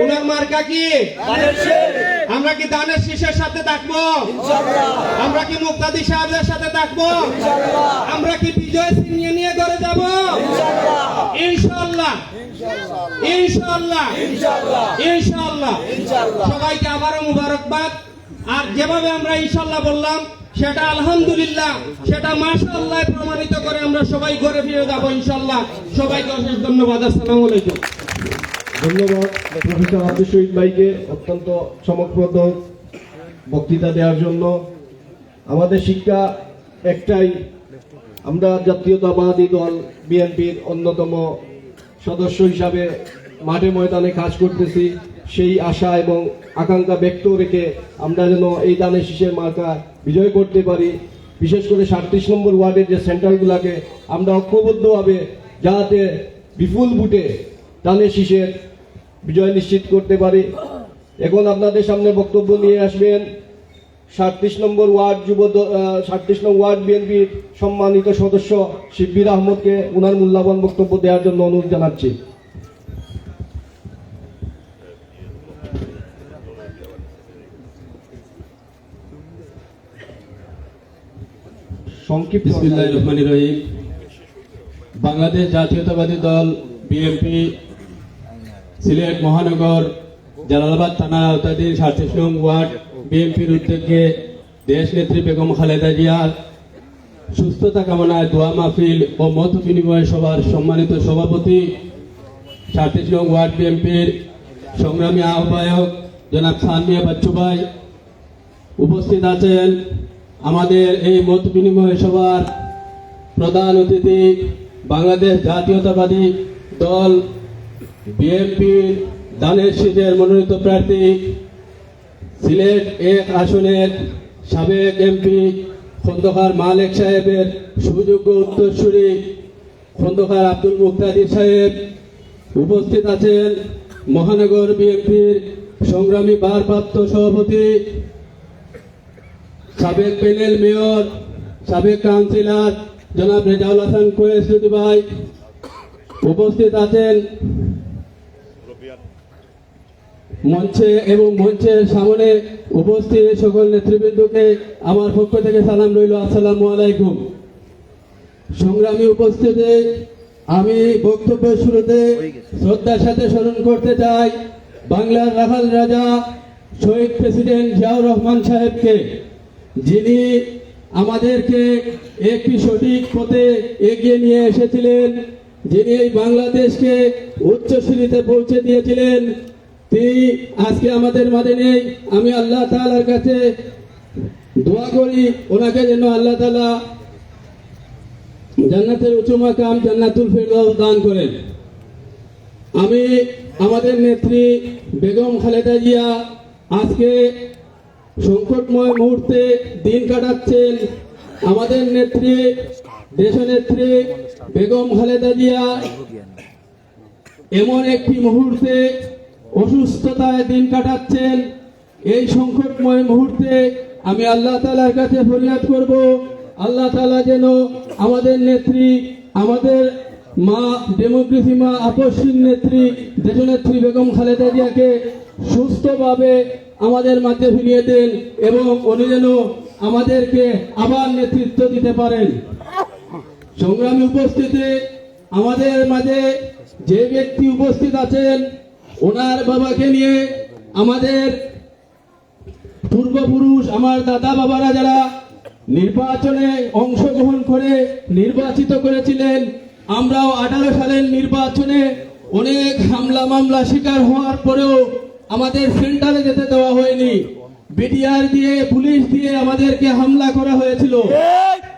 উনার মার্কা কি? আমরা কি দানের শীষের সাথে থাকবো? আমরা কি মুক্তাদি সাহেবের সাথে থাকবো? আমরা কি বিজয় সিংহে নিয়ে ঘরে যাব? ইনশাআল্লাহ, ইনশাআল্লাহ, ইনশাআল্লাহ। সবাইকে আবারও মুবারকবাদ। আর যেভাবে আমরা ইনশাআল্লাহ বললাম সেটা আলহামদুলিল্লাহ, সেটা মাশাআল্লাহ প্রমাণিত করে আমরা সবাই ঘরে ফিরে যাবো ইনশাআল্লাহ। সবাইকে অশেষ ধন্যবাদ। আসসালামু আলাইকুম। ধন্যবাদ প্রফেসর আব্দুল শহীদ ভাইকে অত্যন্ত চমকপ্রদ বক্তৃতা দেওয়ার জন্য। আমাদের শিক্ষা একটাই, আমরা জাতীয়তাবাদী দল বিএনপির অন্যতম সদস্য হিসাবে মাঠে ময়দানে কাজ করতেছি। সেই আশা এবং আকাঙ্ক্ষা ব্যক্ত রেখে আমরা যেন এই দানের শীষের মার্কা বিজয় করতে পারি। বিশেষ করে 37 নম্বর ওয়ার্ডের যে সেন্টারগুলোকে আমরা ঐক্যবদ্ধভাবে যাতে বিপুল ভোটে দানের শীষের বিজয় নিশ্চিত করতে পারি। এখন আপনাদের সামনে বক্তব্য নিয়ে আসবেন 37 নম্বর ওয়ার্ড 37 নম্বর ওয়ার্ড বিএনপির সম্মানিত সদস্য শিব্বির আহমদকে ওনার মূল্যবান বক্তব্য দেওয়ার জন্য অনুরোধ জানাচ্ছি। সংক্ষিপ্ত। বিসমিল্লাহির রহমানির রহিম। বাংলাদেশ জাতীয়তাবাদী দল বিএনপি সিলেট মহানগর জালালাবাদ থানার আওতাধীন 37 নং ওয়ার্ড বিএনপির উদ্যোগে দেশ নেত্রী বেগম খালেদা জিয়ার সুস্থতা কামনায় দোয়া মাহফিল ও মত বিনিময় সভার সম্মানিত সভাপতি 37 নং ওয়ার্ড বিএনপির সংগ্রামী আহ্বায়ক জনাব সানমিয়া বাচ্চু ভাই উপস্থিত আছেন। আমাদের এই মত বিনিময় সভার প্রধান অতিথি বাংলাদেশ জাতীয়তাবাদী দল বিএনপির দানের শীষের মনোনীত প্রার্থী সিলেট 1 আসনের সাবেক এমপি খন্দকার মালেক সাহেবের সুযোগ্য উত্তরসূরি খন্দকার আব্দুল মুক্তাদির সাহেব উপস্থিত আছেন। মহানগর বিএনপির সংগ্রামী ভারপ্রাপ্ত সভাপতি সাবেক প্যানেল মেয়র সাবেক কাউন্সিলর জনাব রেজাউল হাসান কোয়েস ভাই উপস্থিত আছেন। মঞ্চে এবং মঞ্চের সামনে উপস্থিত সকল নেতৃবৃন্দকে আমার পক্ষ থেকে সালাম রইল, আসসালামু আলাইকুম। সংগ্রামী উপস্থিতি, আমি বক্তব্যের শুরুতে শ্রদ্ধার সাথে স্মরণ করতে চাই বাংলার রাখাল রাজা শহীদ প্রেসিডেন্ট জিয়াউর রহমান সাহেবকে, যিনি আমাদেরকে একটি সঠিক পথে এগিয়ে নিয়ে এসেছিলেন, যিনি এই বাংলাদেশকে উচ্চ শ্রেণীতে পৌঁছে দিয়েছিলেন। তিনি আজকে আমাদের মাঝে নেই। আমি আল্লাহ তাআলার কাছে দোয়া করি ওনাকে যেন আল্লাহ তাআলা জান্নাতের উঁচু মাকাম জান্নাতুল ফেরদাউস দান করেন। আমি আমাদের নেত্রী বেগম খালেদা জিয়া আজকে সংকটময় মুহূর্তে দিন কাটাচ্ছেন। আমাদের নেত্রী দেশনেত্রী বেগম খালেদা জিয়া এমন একটি মুহূর্তে অসুস্থতায় দিন কাটাচ্ছেন। এই সংকটময় মুহূর্তে আমি আল্লাহ তাআলার কাছে ফরিয়াদ করব, আল্লাহ তাআলা যেন আমাদের নেত্রী, আমাদের মা ডেমোক্রেসি মা আপসহীন নেত্রী দেশনেত্রী বেগম খালেদা জিয়াকে সুস্থভাবে আমাদের মাঝে ফিরিয়ে দেন এবং উনি যেন আমাদেরকে আবার নেতৃত্ব দিতে পারেন। সংগ্রামী উপস্থিতি, আমাদের মাঝে যে ব্যক্তি উপস্থিত আছেন ওনার বাবাকে নিয়ে আমাদের পূর্বপুরুষ, আমার দাদা বাবারা যারা নির্বাচনে অংশগ্রহণ করে নির্বাচিত করেছিলেন, আমরাও 18 সালের নির্বাচনে অনেক হামলা মামলা শিকার হওয়ার পরেও আমাদের সেন্টারে যেতে দেওয়া হয়নি। বিডিআর দিয়ে পুলিশ দিয়ে আমাদেরকে হামলা করা হয়েছিল,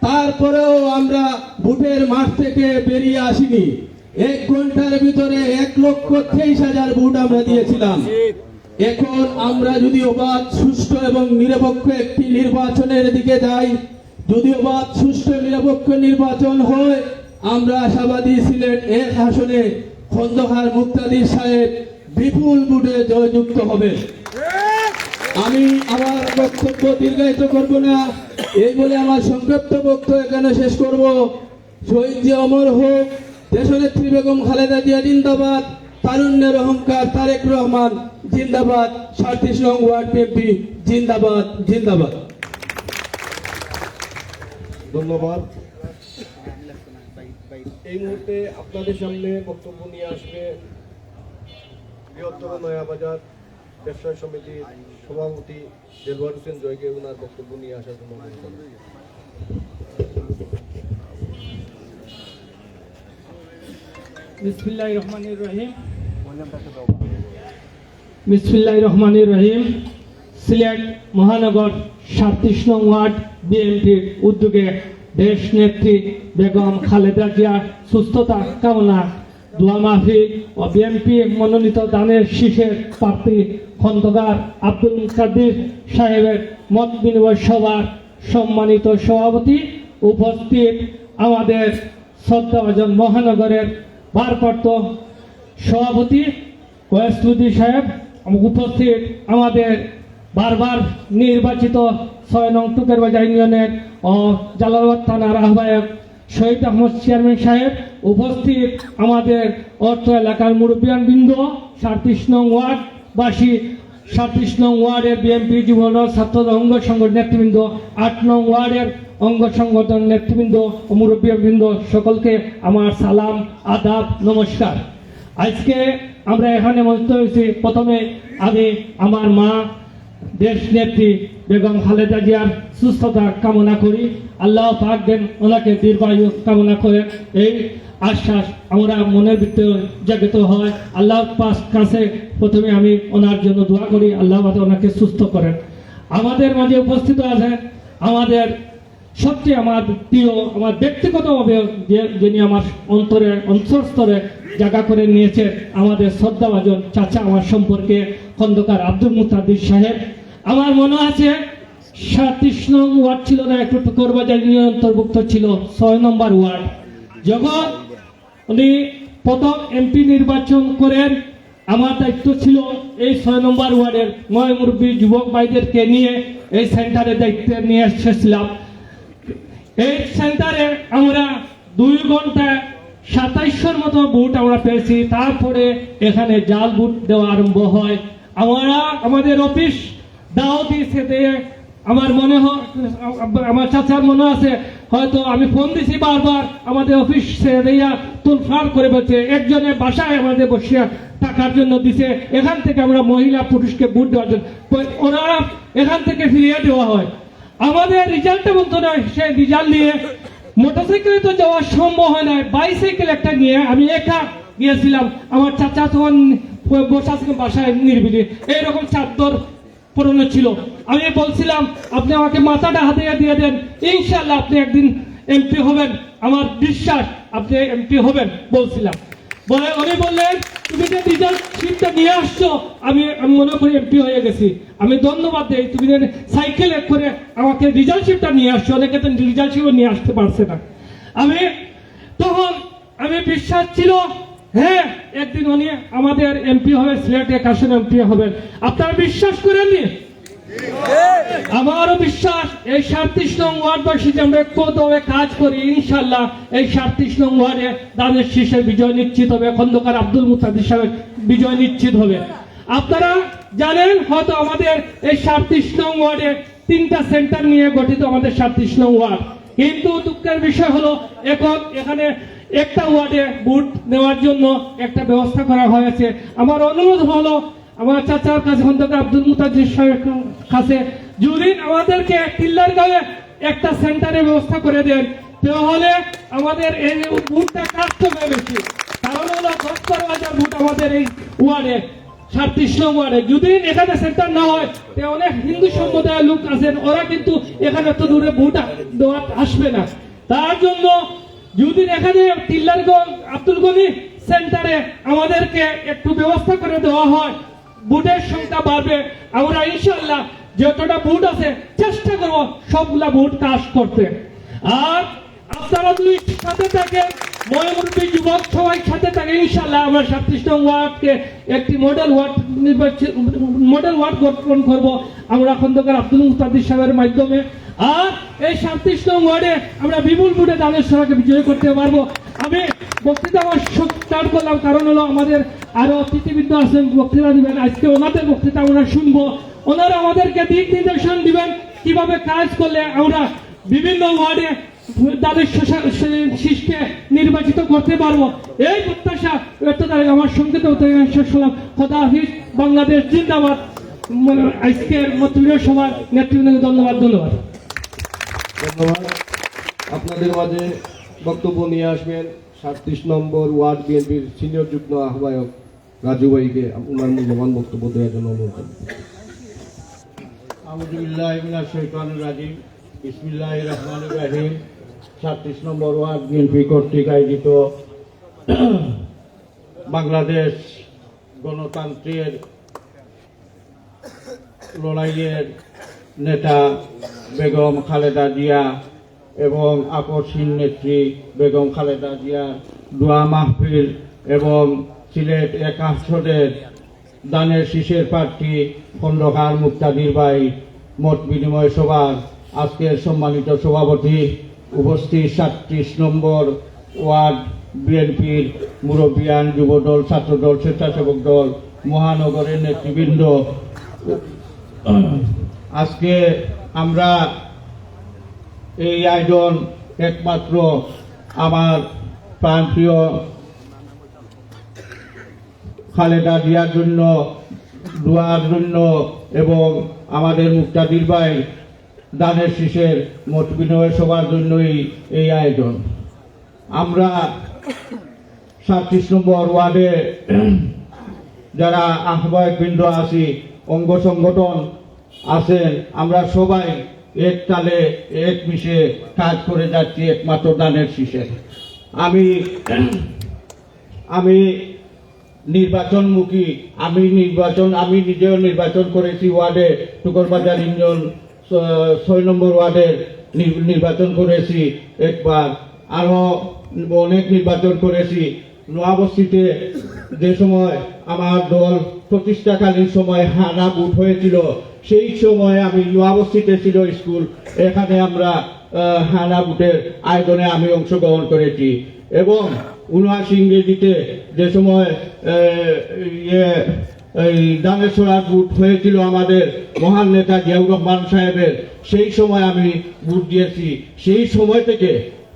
তারপরেও আমরা ভোটের মাঠ থেকে বেরিয়ে আসিনি। 1 ঘন্টার ভিতরে 1,23,000 ভোট আমরা দিয়েছিলাম। এখন আমরা যদি অবাধ সুষ্ঠু এবং নিরপেক্ষ একটি নির্বাচনের দিকে যাই, যদি অবাধ সুষ্ঠু নিরপেক্ষ নির্বাচন হয়, আমরা আশাবাদী সিলেট 1 আসনে খন্দকার মুক্তাদির সাহেব বিপুল ভোটে জয়যুক্ত হবে। আমি আমার বক্তব্য দীর্ঘায়িত করব না, এই বলে আমার সংক্ষিপ্ত বক্তব্য এখানে শেষ করব। শহীদ জিয়া অমর হোক, দেশনেত্রী বেগম খালেদা জিয়া জিন্দাবাদ, তারুণ্যের অহংকার তারেক রহমান জিন্দাবাদ। 37 নং ওয়ার্ড বিএনপি জিন্দাবাদ জিন্দাবাদ। ধন্যবাদ। এই মুহূর্তে আপনাদের সামনে বক্তব্য নিয়ে আসবে বৃহত্তর নয়াবাজার ব্যবসায়ী সমিতির সভাপতি দেলওয়ার হোসেন জয়কে ওনার বক্তব্য নিয়ে আসার জন্য অনুরোধ করব। বিসমিল্লাহির রহমানির রহিম। বিসমিল্লাহির রহমানির রহিম। সিলেট মহানগর 37 নং ওয়ার্ড বিএনপির উদ্যোগে দেশ নেত্রী বেগম খালেদা জিয়ার সুস্থতা কামনা দোয়া মাহফিল ও বিএনপি মনোনীত দানের শীষের প্রার্থী খন্দকার আব্দুল কাদের সাহেবের মত বিনিময় সভার সম্মানিত সভাপতি, উপস্থিত আমাদের শ্রদ্ধাভাজন মহানগরের ভারপ্রাপ্ত সভাপতি কয়েসুদ্দিন সাহেব, উপস্থিত আমাদের বারবার নির্বাচিত 6 নং টুকেরবাজার ইউনিয়নের ও জালালাবাদ থানার আহ্বায়ক শহীদ আহমদ চেয়ারম্যান সাহেব, উপস্থিত আমাদের অর্থ এলাকার মুরব্বিয়ান বৃন্দ, 37 নং ওয়ার্ডবাসী, 37 নং ওয়ার্ডের বিএনপি যুবদল ছাত্র অঙ্গ সংগঠন নেতৃবৃন্দ, 8 নং ওয়ার্ডের অঙ্গ সংগঠন নেতৃবৃন্দ ও মুরব্বিয়ানবৃন্দ, সকলকে আমার সালাম, আদাব, নমস্কার। আজকে আমরা এখানে মঞ্চ হয়েছি, প্রথমে আমি আমার মা দেশ নেত্রী বেগম খালেদা জিয়ার সুস্থতা কামনা করি। আল্লাহ পাক দেন ওনাকে দীর্ঘায়ু কামনা করে এই আশ্বাস আমরা মনের ভিতরে জাগিত হয়। আল্লাহ পাক কাছে প্রথমে আমি ওনার জন্য দোয়া করি, আল্লাহ ওনাকে সুস্থ করেন। আমাদের মাঝে উপস্থিত আছে আমাদের সবচেয়ে আমার প্রিয়, আমার ব্যক্তিগতভাবে যিনি আমার অন্তরস্তরে জায়গা করে নিয়েছে, আমাদের শ্রদ্ধাভাজন চাচা আমার সম্পর্কে খন্দকার আব্দুল মুতাদ্দির সাহেব। আমার মনে আছে 37 নং ওয়ার্ড ছিল না, একটু টুকরবাজার ইউনিয়ন অন্তর্ভুক্ত ছিল 6 নম্বর ওয়ার্ড। যখন উনি প্রথম এমপি নির্বাচন করেন, আমার দায়িত্ব ছিল এই 6 নম্বর ওয়ার্ডের ময় মুরব্বী যুবক ভাইদেরকে নিয়ে এই সেন্টারের দায়িত্বে নিয়ে এসেছিলাম। এই সেন্টারে আমরা 2 ঘন্টা 2700 মতো বুট আমরা পেয়েছি। তারপরে এখানে জাল বুট দেওয়া আরম্ভ হয়। আমরা আমাদের অফিস দাও দিয়েছে দিয়ে আমার মনে হয়, আমার চাচার মনে আছে, হয়তো আমি ফোন দিছি বারবার, আমাদের অফিস দিয়া তুলফার করে বলছে একজনের বাসায় আমাদের বসিয়া টাকার জন্য দিছে, এখান থেকে আমরা মহিলা পুরুষকে বুট দেওয়ার জন্য ওনারা এখান থেকে ফিরিয়ে দেওয়া হয়। আমাদের রেজাল্টটা বলতো না, সে রেজাল্ট নিয়ে মোটরসাইকেলে তো যাওয়া সম্ভব হয় না, বাইসাইকেল একটা নিয়ে আমি একা গিয়েছিলাম। আমার চাচা তখন বসা ছিল বাসায় নির্বিলি, এইরকম চাদর পরনো ছিল। আমি বলছিলাম আপনি আমাকে মাথাটা হাতে দিয়ে দেন, ইনশাল্লাহ আপনি একদিন এমপি হবেন, আমার বিশ্বাস আপনি এমপি হবেন বলছিলাম। বলে উনি বললেন তুমি যে রেজাল্ট শিটটা নিয়ে আসছো, আমি মনে করি এমপি হয়ে গেছি। আমি ধন্যবাদ দিই, তুমি যে সাইকেলে করে আমাকে রেজাল্ট শিটটা নিয়ে আসছো, অনেকে তো রেজাল্ট শিটও নিয়ে আসতে পারছে না। তখন আমি বিশ্বাস ছিল হ্যাঁ একদিন উনি আমাদের এমপি হবে, সিলেটে কাশন এমপি হবেন। আপনারা বিশ্বাস করেননি? আমারও বিশ্বাস এই 37 নং ওয়ার্ডবাসী যে আমরা ঐক্যবদ্ধভাবে কাজ করি, ইনশাল্লাহ এই 37 নং ওয়ার্ডে দানের শীষের বিজয় নিশ্চিত হবে, খন্দকার আব্দুল মুতাদ্দির সাহেবের বিজয় নিশ্চিত হবে। আপনারা জানেন হয়তো আমাদের এই 37 নং ওয়ার্ডে 3টা সেন্টার নিয়ে গঠিত আমাদের 37 নং ওয়ার্ড, কিন্তু দুঃখের বিষয় হলো এখন এখানে একটা ওয়ার্ডে বুট নেওয়ার জন্য একটা ব্যবস্থা করা হয়েছে। আমার অনুরোধ হলো আমার চাচার কাছে খন্দকার আব্দুল মুতাদ্দির সাহেবের কাছে যদি আমাদেরকে টিল্লারগাঁওয়ে একটা সেন্টারের ব্যবস্থা করে দেন, তাহলে আমাদের এই বুটটা কাটতে হবে বেশি। কারণ হলো 10-12 বুট আমাদের এই ওয়ার্ডে 37 নং ওয়ার্ডে। যদি এখানে সেন্টার না হয়, অনেক হিন্দু সম্প্রদায়ের লোক আছেন, ওরা কিন্তু এখানে এত দূরে বুট দেওয়া আসবে না। তার জন্য যদি এখানে টিল্লারগাঁও আব্দুল গনি সেন্টারে আমাদেরকে একটু ব্যবস্থা করে দেওয়া হয়, বুটের সংখ্যা বাড়বে। আমরা ইনশাল্লাহ যতটা বুট আছে চেষ্টা করবো সবগুলা বুট কাজ করতে। আর আপনারা যদি সাথে থাকেন, ময়মুরব্বী যুবক সবাই সাথে থাকে, ইনশাল্লাহ আমরা 37 নং ওয়ার্ডকে একটি মডেল ওয়ার্ড গঠন করবো আমরা খন্দকার আব্দুল মুতাদ্দির সাহেবের মাধ্যমে। আর এই 37 নং ওয়ার্ডে আমরা বিপুল বুটে দানের সভাকে বিজয় করতে পারবো। আমি বক্তৃতা আমার স্টার্ট করলাম কারণ হলো আমাদের আরো অতিথিবৃন্দ আছেন বক্তৃতা দিবেন, আজকে ওনাদের বক্তৃতা আমরা শুনবো। ওনারা আমাদেরকে দিক নির্দেশন দিবেন কিভাবে কাজ করলে আমরা বিভিন্ন ওয়ার্ডে তাদের শিষ্টে নির্বাচিত করতে পারবো। এই প্রত্যাশা ব্যক্ত করে আমার সংক্ষিপ্ত শেষ হলাম। খোদা হাফিজ, বাংলাদেশ জিন্দাবাদ। আজকের মতবির সভার নেতৃবৃন্দকে ধন্যবাদ। ধন্যবাদ। আপনাদের মাঝে বক্তব্য নিয়ে আসবেন 37 নম্বর ওয়ার্ড বিএনপির সিনিয়র যুগ্ম আহ্বায়ক রাজু ভাইকে ওনার মূল্যবান বক্তব্য দেওয়ার জন্য অনুরোধ করব। আউযুবিল্লাহি মিনাশ শাইতানির রাজিম। বিসমিল্লাহির রহমানির রহিম। 37 নম্বর ওয়ার্ড বিএনপি কর্তৃক আয়োজিত বাংলাদেশ গণতন্ত্রের লড়াইয়ের নেতা বেগম খালেদা জিয়া এবং আপসহীন নেত্রী বেগম খালেদা জিয়া দোয়া মাহফিল এবং সিলেট 1 আসনের দানের শীষের প্রার্থী খন্দকার মুক্তাদির ভাই মত বিনিময় সভার আজকের সম্মানিত সভাপতি, উপস্থিত 37 নম্বর ওয়ার্ড বিএনপির মুরব্বিয়ান, যুবদল, ছাত্রদল, স্বেচ্ছাসেবক দল, মহানগরের নেতৃবৃন্দ, আজকে আমরা এই আয়োজন একমাত্র আমার প্রাণপ্রিয় খালেদা জিয়ার জন্য, দোয়ার জন্য এবং আমাদের মুক্তাদির ভাই দানের শীষের মত বিনিময় সভার জন্যই এই আয়োজন। আমরা 37 নম্বর ওয়ার্ডে যারা আহ্বায়কবৃন্দ আছি, অঙ্গ সংগঠন আছেন, আমরা সবাই এক তালে এক মিশে কাজ করে যাচ্ছি একমাত্র দানের শীষে। আমি নির্বাচনমুখী, আমি নিজেও নির্বাচন করেছি ওয়ার্ডে, টুকরবাজার ইউনিয়ন 6 নম্বর ওয়ার্ডের নির্বাচন করেছি একবার, আরো অনেক নির্বাচন করেছি। নোয়াবস্তিতে যে সময় আমার দল প্রতিষ্ঠাকালীন সময় হানা বুট হয়েছিল, সেই সময় আমি নোয়াবস্তিতে ছিল স্কুল, এখানে আমরা হানা বুটের আয়োজনে আমি অংশগ্রহণ করেছি। এবং ৭৯ ইংরেজিতে যে সময় এই দানেশ্বরার বুট হয়েছিল আমাদের মহান নেতা জিয়াউর রহমান সাহেবের, সেই সময় আমি বুট দিয়েছি। সেই সময় থেকে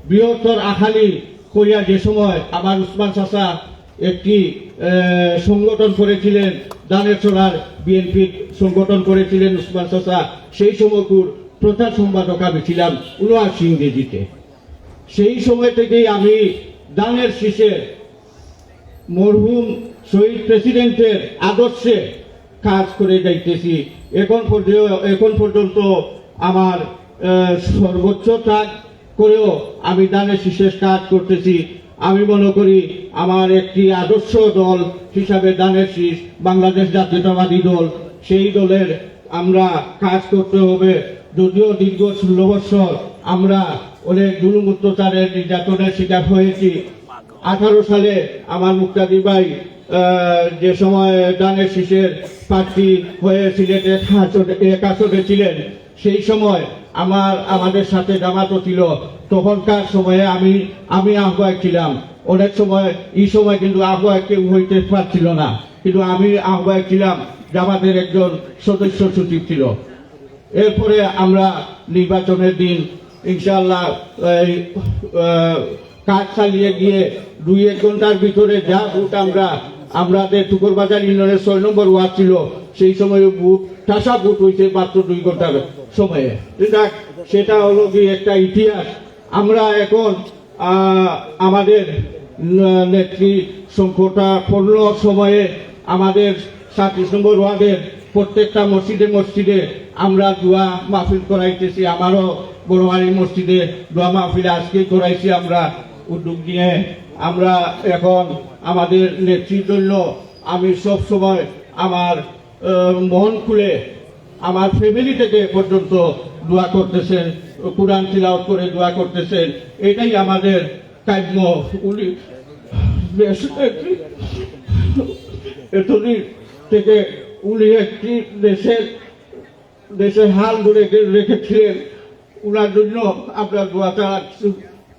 বৃহত্তর আখালি কইয়া যে সময় আমার উসমান চাচা একটি সংগঠন করেছিলেন, দানেশ্বরার বিএনপি সংগঠন করেছিলেন উসমান চাচা, সেই সময়কুর প্রচার সম্পাদক আমি ছিলাম ৭৯ ইংরেজিতে। সেই সময় থেকেই আমি দানের শীষের মরহুম শহীদ প্রেসিডেন্টের আদর্শে কাজ করে যাইতেছি। এখন পর্যন্ত আমার সর্বোচ্চ কাজ করেও আমি দানের শীষের কাজ করতেছি। আমি মনে করি আমার একটি আদর্শ দল হিসাবে দানের শীষ বাংলাদেশ জাতীয়তাবাদী দল, সেই দলের আমরা কাজ করতে হবে। যদিও দীর্ঘ 16 বছর আমরা অনেক জুলুম অত্যাচারের নির্যাতনের শিকার হয়েছি। 18 সালে আমার মুক্তাদির ভাই যে সময় দানের শীষের প্রার্থী হয়ে সিলেটের 1 আসনে ছিলেন, সেই সময় আমাদের সাথে জামাতও ছিল। তখনকার সময়ে আমি আহ্বায়ক ছিলাম। অনেক সময় এই সময় কিন্তু আহ্বায়ক কেউ হইতে পারছিল না, কিন্তু আমি আহ্বায়ক ছিলাম, জামাতের একজন সদস্য সচিব ছিল। এরপরে আমরা নির্বাচনের দিন ইনশাআল্লাহ কাজ চালিয়ে গিয়ে 2-1 ঘন্টার ভিতরে যা ভোট আমাদের টুকরবাজার ইউনিয়নের 6 নম্বর ওয়ার্ড ছিল, সেই সময় ভোট ঠাসা ভোট হয়েছে মাত্র 2 ঘন্টার সময়ে। সেটা হলো কি একটা ইতিহাস। আমরা এখন আমাদের নেত্রী সংখ্যাটা 15 সময়ে আমাদের 37 নম্বর ওয়ার্ডের প্রত্যেকটা মসজিদে আমরা দোয়া মাহফিল করাইতেছি। আমারও বড়বাড়ি মসজিদে দোয়া মাহফিল আজকে করাইছি আমরা উদ্যোগ নিয়ে। আমরা এখন আমাদের নেত্রীর জন্য আমি সব সময় আমার মন খুলে আমার ফ্যামিলি থেকে পর্যন্ত দোয়া করতেছেন, কুরআন তিলাওয়াত করে দোয়া করতেছেন। এটাই আমাদের কাম্য। উনি এতদিন থেকে উনি একটি দেশের হাল ধরে রেখেছিলেন। উনার জন্য আমরা দোয়া ছাড়া কিছু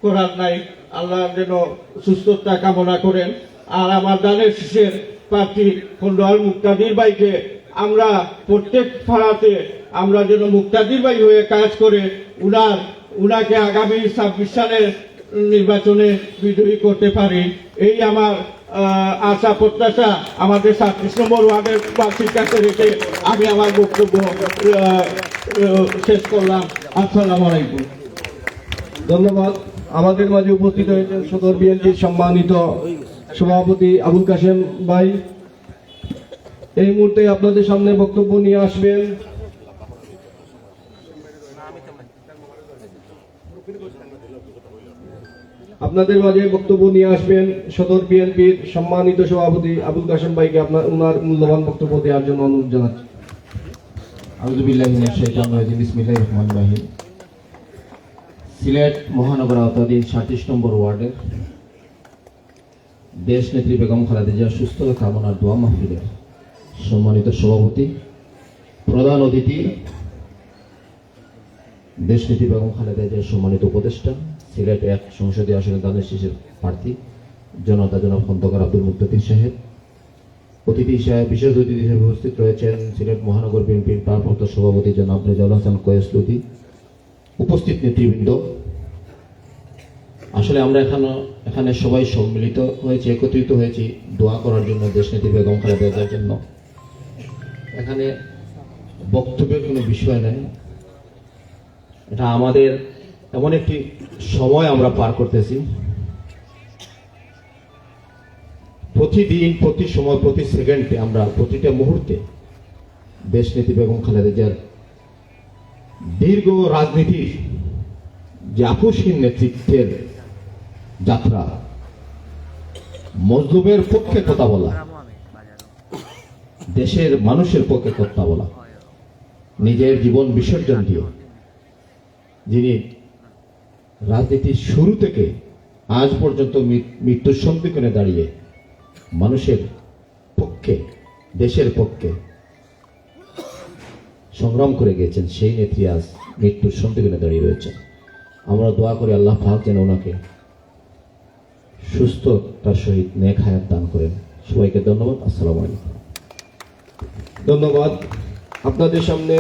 করার নাই। আল্লাহ যেন সুস্থতা কামনা করেন। আর আমার দানের শীষের প্রার্থী খন্ডোয়াল মুক্তাদির ভাইকে আমরা প্রত্যেক পাড়াতে আমরা যেন মুক্তাদির ভাই হয়ে কাজ করে উনাকে আগামী 26 সালের নির্বাচনে বিজয়ী করতে পারি, এই আমার আশা প্রত্যাশা আমাদের 37 নম্বর ওয়ার্ডের প্রার্থীর কাছে রেখে আমি আমার বক্তব্য শেষ করলাম। আসসালামু আলাইকুম। ধন্যবাদ। আমাদের মাঝে উপস্থিত হয়েছেন সদর বিএনপির সম্মানিত সভাপতি আবুল কাশেম ভাই। এই মুহূর্তে আপনাদের সামনে বক্তব্য নিয়ে আসবেন আপনাদের মাঝে বক্তব্য নিয়ে আসবেন সদর বিএনপির সম্মানিত সভাপতি আবুল কাশেম ভাইকে ওনার মূল্যবান বক্তব্য দেওয়ার জন্য অনুরোধ জানাচ্ছি। আউযুবিল্লাহি মিনাশ শাইতানির রাজিম। বিসমিল্লাহির রহমানির রহিম। সিলেট মহানগর আওতাধীন 37 নম্বর ওয়ার্ডের দেশ নেত্রী বেগম খালেদা জিয়ার সুস্থতা কামনার দোয়া মাহফিলের সম্মানিত সভাপতি, প্রধান অতিথি দেশ নেত্রী বেগম খালেদা জিয়ার সম্মানিত উপদেষ্টা, সিলেট 1 সংসদীয় আসনে দানের শীষের প্রার্থী জনতা জনাব খন্দকার আব্দুল মুক্তাদির সাহেব, অতিথি হিসেবে বিশেষ অতিথি হিসেবে উপস্থিত রয়েছেন সিলেট মহানগর বিএনপির ভারপ্রাপ্ত সভাপতি জনাব রেজাউল হাসান কয়েস লুতি, উপস্থিত নেতৃবৃন্দ। আসলে আমরা এখানে সবাই সম্মিলিত হয়েছি, একত্রিত হয়েছি দোয়া করার জন্য, দেশনেত্রী বেগম খালেদা জিয়ার জন্য। এখানে বক্তব্যের কোনো বিষয় নেই, এটা আমাদের এমন একটি সময় আমরা পার করতেছি, প্রতিদিন, প্রতি সময়, প্রতি সেকেন্ডে আমরা প্রতিটা মুহূর্তে দেশনেত্রী বেগম খালেদা জিয়ার দীর্ঘ রাজনীতির যে আপোষহীন নেতৃত্বের যাত্রা, মজলুমের পক্ষে কথা বলা, দেশের মানুষের পক্ষে কথা বলা, নিজের জীবন বিসর্জন দিয়ে যিনি রাজনীতির শুরু থেকে আজ পর্যন্ত মৃত্যুর সম্মুখীনে দাঁড়িয়ে মানুষের পক্ষে, দেশের পক্ষে সংগ্রাম করে গেছেন, সেই নেত্রী আজ মৃত্যুর সম্মুখীনে দাঁড়িয়ে রয়েছেন। আমরা দোয়া করি আল্লাহ পাক যেন ওনাকে সুস্থতার সহিত নেক হায়াত দান করেন। সবাইকে ধন্যবাদ। আসসালামু আলাইকুম। ধন্যবাদ। আপনাদের সামনে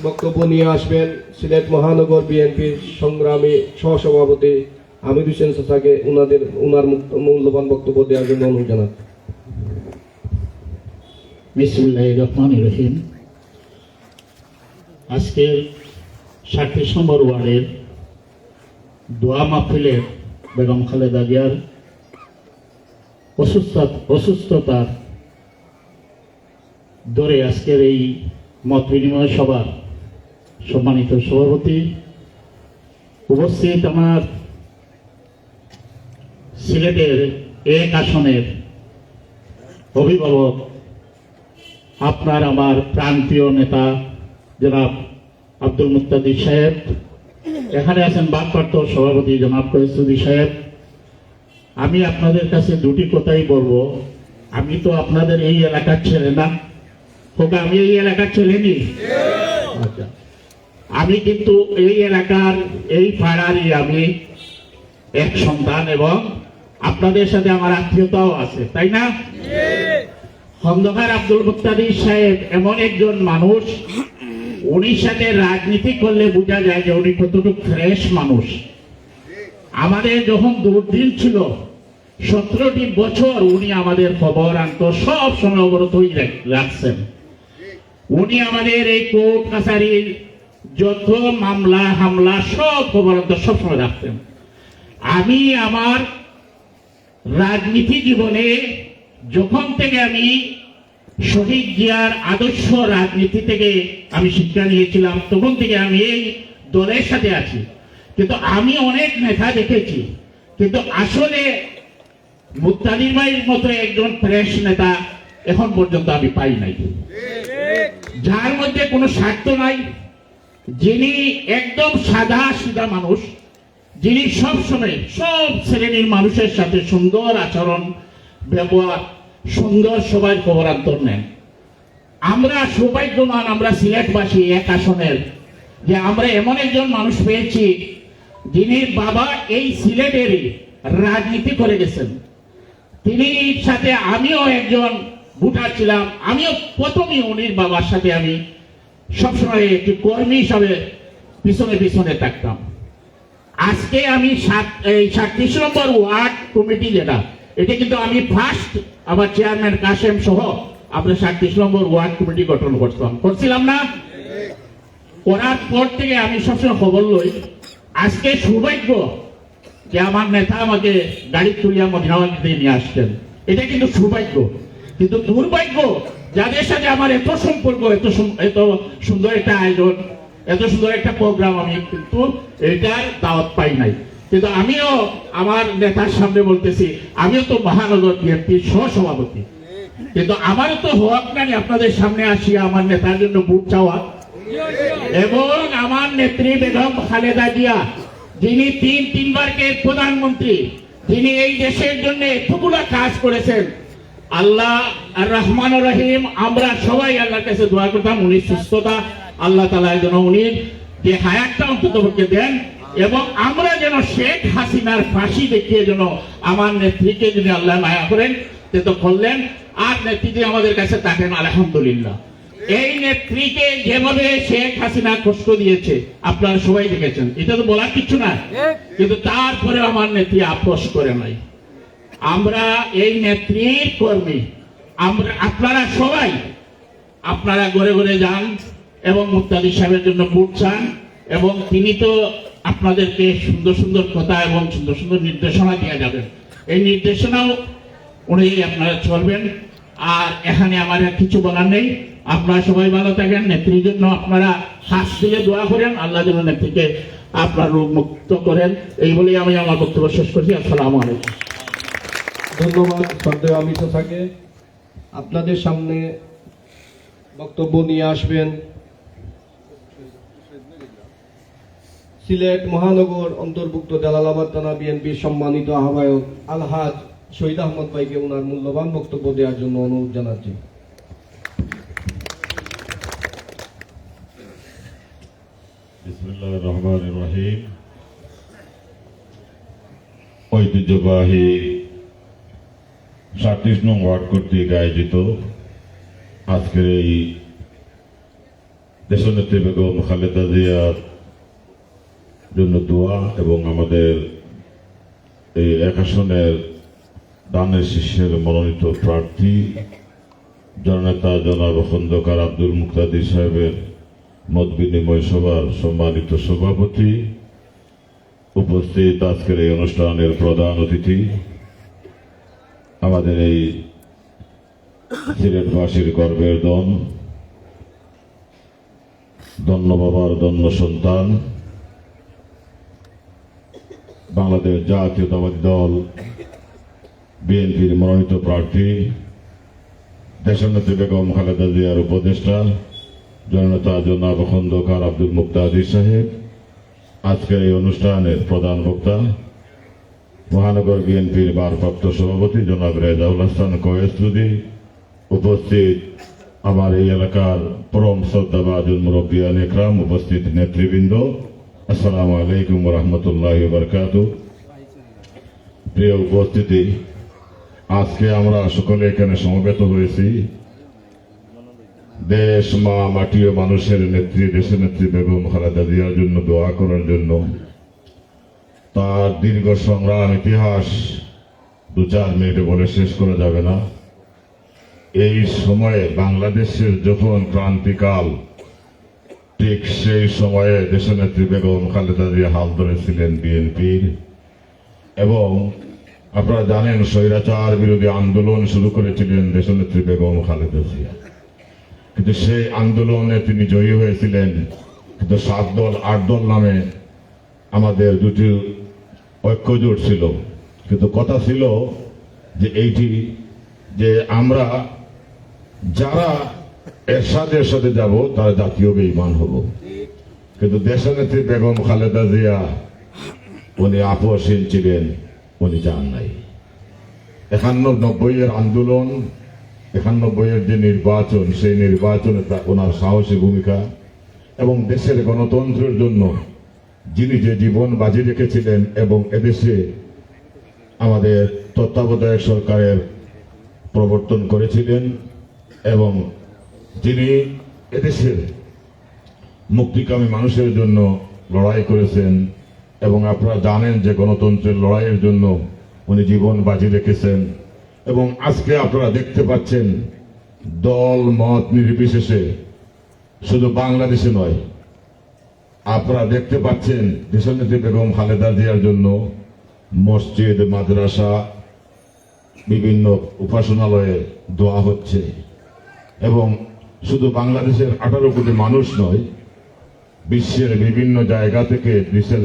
বক্তব্য নিয়ে আসবেন সিলেট মহানগর বিএনপির সংগ্রামী সহসভাপতি হামিদ হোসেন চাচাকে ওনার মূল্যবান বক্তব্য দেওয়ার জন্য অনুরোধ জানাচ্ছি। বিসমিল্লাহির রহমানির রহিম। আজকের 37 নম্বর ওয়ার্ডের দোয়া মাহফিলের বেগম খালেদা জিয়ার অসুস্থতার ধরে আজকের এই মত বিনিময় সভার সম্মানিত সভাপতি, উপস্থিত আমার সিলেটের 1 আসনের অভিভাবক, আপনার আমার প্রান্তীয় নেতা জনাব আব্দুল মুক্তাদির সাহেব, এখানে আছেন ভারপ্রাপ্ত সভাপতি জনাব কয়েসুদ্দিন সাহেব। আমি আপনাদের কাছে দুটি কথাই বলবো। আমি তো আপনাদের এই এলাকার ছেলে না, হোক আমি এই এলাকার ছেলে নি। আচ্ছা, আমি কিন্তু এই এলাকার, এই পাড়ারই আমি এক সন্তান এবং আপনাদের সাথে আমার আত্মীয়তাও আছে, তাই না? খন্দকার আব্দুল মুক্তাদির সাহেব এমন একজন মানুষ, উনির সাথে রাজনীতি করলে বোঝা যায় যে উনি কতটুকু ফ্রেশ মানুষ। আমাদের যখন দুর্দিন ছিল 17টি বছর উনি আমাদের খবর আনতো, সব সময় অবরতই রাখছেন। উনি আমাদের এই কোর্ট কাছারির যত মামলা হামলা সব খবর আনতো, সবসময় রাখতেন। আমি আমার রাজনীতি জীবনে যখন থেকে আমি শহীদ জিয়ার আদর্শ রাজনীতি থেকে আমি শিক্ষা নিয়েছিলাম, তখন থেকে আমি এই দলের সাথে আছি। কিন্তু আমি অনেক নেতা দেখেছি, কিন্তু আসলে মুক্তাদির ভাইয়ের মতো একজন ফ্রেশ নেতা এখন পর্যন্ত আমি পাই নাই, যার মধ্যে কোনো স্বার্থ নাই, যিনি একদম সাদা সিধা মানুষ, যিনি সবসময় সব শ্রেণীর মানুষের সাথে সুন্দর আচরণ ব্যবহার, সুন্দর সবাই খবর আন্তর নেন। আমরা সৌভাগ্যবান, আমরা সিলেটবাসী 1 আসনের, যে আমরা এমন একজন মানুষ পেয়েছি যিনি বাবা এই সিলেটেরই রাজনীতি করে গেছেন। তিনি সাথে আমিও একজন ভোটার ছিলাম, আমিও প্রথমে উনির বাবার সাথে আমি সবসময় একটি কর্মী হিসাবে পিছনে পিছনে থাকতাম। আজকে আমি 37 নম্বর ওয়ার্ড কমিটি যেটা, এটা কিন্তু আমি ফার্স্ট আমার চেয়ারম্যান কাশেম সহ আমরা 37 নম্বর ওয়ার্ড কমিটি গঠন করছিলাম না? করার পর থেকে আমি সবসময় খবর লই। আজকে সৌভাগ্য যে আমার নেতা আমাকে গাড়ি তুলিয়া মদিনাবাড়িতে নিয়ে আসছেন, এটা কিন্তু সৌভাগ্য। কিন্তু দুর্ভাগ্য যাদের সাথে আমার এত সম্পর্ক, এত সুন্দর একটা আয়োজন, এত সুন্দর একটা প্রোগ্রাম, আমি কিন্তু এটার দাওয়াত পাই নাই। কিন্তু আমিও আমার নেতার সামনে বলতেছি, আমিও তো মহানগর বিএনপির সহসভাপতি, কিন্তু আমারও তো হক নাই আপনাদের সামনে আসিয়া আমার নেতার জন্য ভোট চাওয়া। এবং আমার নেত্রী বেগম খালেদা জিয়া, যিনি তিনবারকে প্রধানমন্ত্রী, যিনি এই দেশের জন্য এতগুলা কাজ করেছেন, আল্লাহ আর রহমান রহিম, আমরা সবাই আল্লাহর কাছে দোয়া করতাম উনি সুস্থতা আল্লাহ তাআলা যেন উনি যে হায়াতটা অন্তত পক্ষে দেন, এবং আমরা যেন শেখ হাসিনার ফাঁসি দেখিয়ে যেন আমার নেত্রীকে যদি আল্লাহ মায়া করেন, সে তো করলেন। আর নেত্রী যে আমাদের কাছে থাকেন, আলহামদুলিল্লাহ। এই নেত্রীকে যেভাবে শেখ হাসিনা কষ্ট দিয়েছে আপনারা সবাই দেখেছেন, এটা তো বলার কিছু না। কিন্তু তারপরে আমার নেত্রী আপোষ করে নাই। আমরা এই নেত্রীর কর্মী, আপনারা সবাই আপনারা ঘরে ঘরে যান এবং মুক্তাদি সাহেবের জন্য ভোট চান, এবং তিনি তো আপনাদেরকে সুন্দর সুন্দর কথা এবং সুন্দর সুন্দর নির্দেশনা দিয়ে যাবেন। এই নির্দেশনাও উনি আপনারা চলবেন। আর এখানে আমার আর কিছু বলার নেই। আপনারা সবাই ভালো থাকেন, নেত্রীর জন্য আপনারা শ্বাস দিয়ে দোয়া করেন, আল্লাহ যেন নেত্রীকে আপনার রোগ মুক্ত করেন। এই বলেই আমি আমার বক্তব্য শেষ করছি। আসসালামু আলাইকুম। ধন্যবাদ শ্রদ্ধেয় আমির চাচাকে। আপনাদের সামনে বক্তব্য নিয়ে আসবেন সিলেট মহানগর অন্তর্ভুক্ত জালালাবাদ থানা বিএনপির সম্মানিত আহ্বায়ক আলহাজ শহীদ আহমদ ভাইকে ওনার মূল্যবান বক্তব্য দেওয়ার জন্য অনুরোধ জানাচ্ছি। বিসমিল্লাহির রহমানির রহিম। ঐতিহ্যবাহী 37 নং ওয়ার্ড কর্তৃক আয়োজিত আজকের এই দেশনেত্রী বেগম খালেদা জিয়ার জন্য দোয়া এবং আমাদের এই এক আসনের দানের শীর্ষের মনোনীত প্রার্থী জননেতা জনাব খন্দকার আব্দুল মুক্তাদি সাহেবের মত বিনিময় সভার সম্মানিত সভাপতি, উপস্থিত আজকের এই অনুষ্ঠানের প্রধান অতিথি, আমাদের এই সিলেটবাসীর গর্বের ধন, ধন্য বাবার ধন্য সন্তান, বাংলাদেশ জাতীয়তাবাদী দল বিএনপির মনোনীত প্রার্থী দেশনেত্রী বেগম খালেদা জিয়ার উপদেষ্টা জননেতা জনাব খন্দকার আব্দুল মুক্তাদি সাহেব, আজকের এই অনুষ্ঠানের প্রধান বক্তা মহানগর বিএনপির ভারপ্রাপ্ত সভাপতি জনাব রেজাউল হাসান কয়েসুদ্দি, উপস্থিত আমার এই এলাকার পরম শ্রদ্ধাভাজন মুরব্বিয়ান ইকরাম, উপস্থিত নেতৃবৃন্দ, আসসালামু আলাইকুম ওয়া রাহমাতুল্লাহি ওয়া বারাকাতুহু। প্রিয় উপস্থিতি, আজকে আমরা সকলে এখানে সমবেত হয়েছি দেশ, মা, মাটি ও মানুষের নেত্রী দেশনেত্রী বেগম খালেদা জিয়ার জন্য দোয়া করার জন্য। তার দীর্ঘ সংগ্রাম ইতিহাস 2-4 মিনিটে বলে শেষ করা যাবে না। এই সময়ে বাংলাদেশের যখন ক্রান্তিকাল, ঠিক সেই সময়ে দেশনেত্রী বেগম খালেদা জিয়া হাল ধরেছিলেন বিএনপির, এবং আপনারা জানেন স্বৈরাচার বিরোধী আন্দোলন শুরু করেছিলেন দেশনেত্রী বেগম খালেদা জিয়া। কিন্তু সেই আন্দোলনে তিনি জয়ী হয়েছিলেন। কিন্তু 7 দল 8 দল নামে আমাদের দুটি ঐক্যজোট ছিল। কিন্তু কথা ছিল যে এইটি যে আমরা যারা এরশাদের সাথে যাব তারা জাতীয় বেঈমান হব। কিন্তু দেশনেত্রী বেগম খালেদা জিয়া উনি আপোষহীন ছিলেন, উনি যান নাই। 91-90 এর আন্দোলন, 91 যে নির্বাচন, সেই নির্বাচনে ওনার সাহসী ভূমিকা এবং দেশের গণতন্ত্রের জন্য যিনি যে জীবন বাজি রেখেছিলেন এবং এদেশে আমাদের তত্ত্বাবধায়ক সরকারের প্রবর্তন করেছিলেন এবং যিনি এদেশের মুক্তিকামী মানুষের জন্য লড়াই করেছেন এবং আপনারা জানেন যে গণতন্ত্রের লড়াইয়ের জন্য উনি জীবন বাজি রেখেছেন এবং আজকে আপনারা দেখতে পাচ্ছেন দল মত নির্বিশেষে শুধু বাংলাদেশে নয়, আপনারা দেখতে পাচ্ছেন দেশনেত্রী বেগম খালেদা জিয়ার জন্য মসজিদ, মাদ্রাসা, বিভিন্ন উপাসনালয়ে দোয়া হচ্ছে এবং শুধু বাংলাদেশের 18 কোটি মানুষ নয়, বিশ্বের বিভিন্ন জায়গা থেকে দেশের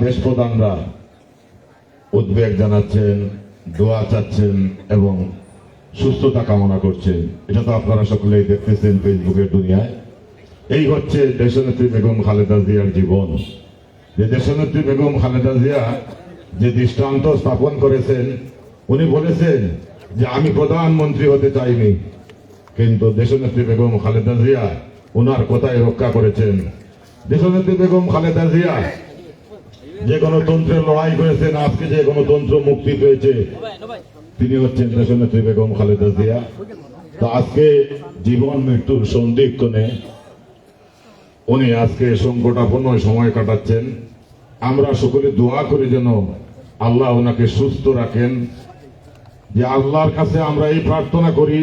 দেশ প্রধানরা উদ্বেগ জানাচ্ছেন, দোয়া চাচ্ছেন এবং সুস্থতা কামনা করছেন। এটা তো আপনারা সকলেই দেখতেছেন ফেসবুকের দুনিয়ায়। এই হচ্ছে দেশনেত্রী বেগম খালেদা জিয়ার জীবন। যে দেশনেত্রী বেগম খালেদা জিয়া যে দৃষ্টান্ত স্থাপন করেছেন, উনি বলেছেন যে আমি প্রধানমন্ত্রী হতে চাইনি, কিন্তু দেশনেত্রী বেগম খালেদা জিয়া ওনার কথাই রক্ষা করেছেন। দেশনেত্রী বেগম খালেদা জিয়া যে গণতন্ত্রের লড়াই করেছেন, আজকে যে গণতন্ত্র মুক্তি পেয়েছে, তিনি হচ্ছেন দেশনেত্রী বেগম খালেদা জিয়া। তো আজকে জীবন মৃত্যুর সন্ধিক্ষণে উনি আজকে সংকটাপন্ন সময় কাটাচ্ছেন। আমরা সকলে দোয়া করি যেন আল্লাহ ওনাকে সুস্থ রাখেন। যে আল্লাহর কাছে আমরা এই প্রার্থনা করি,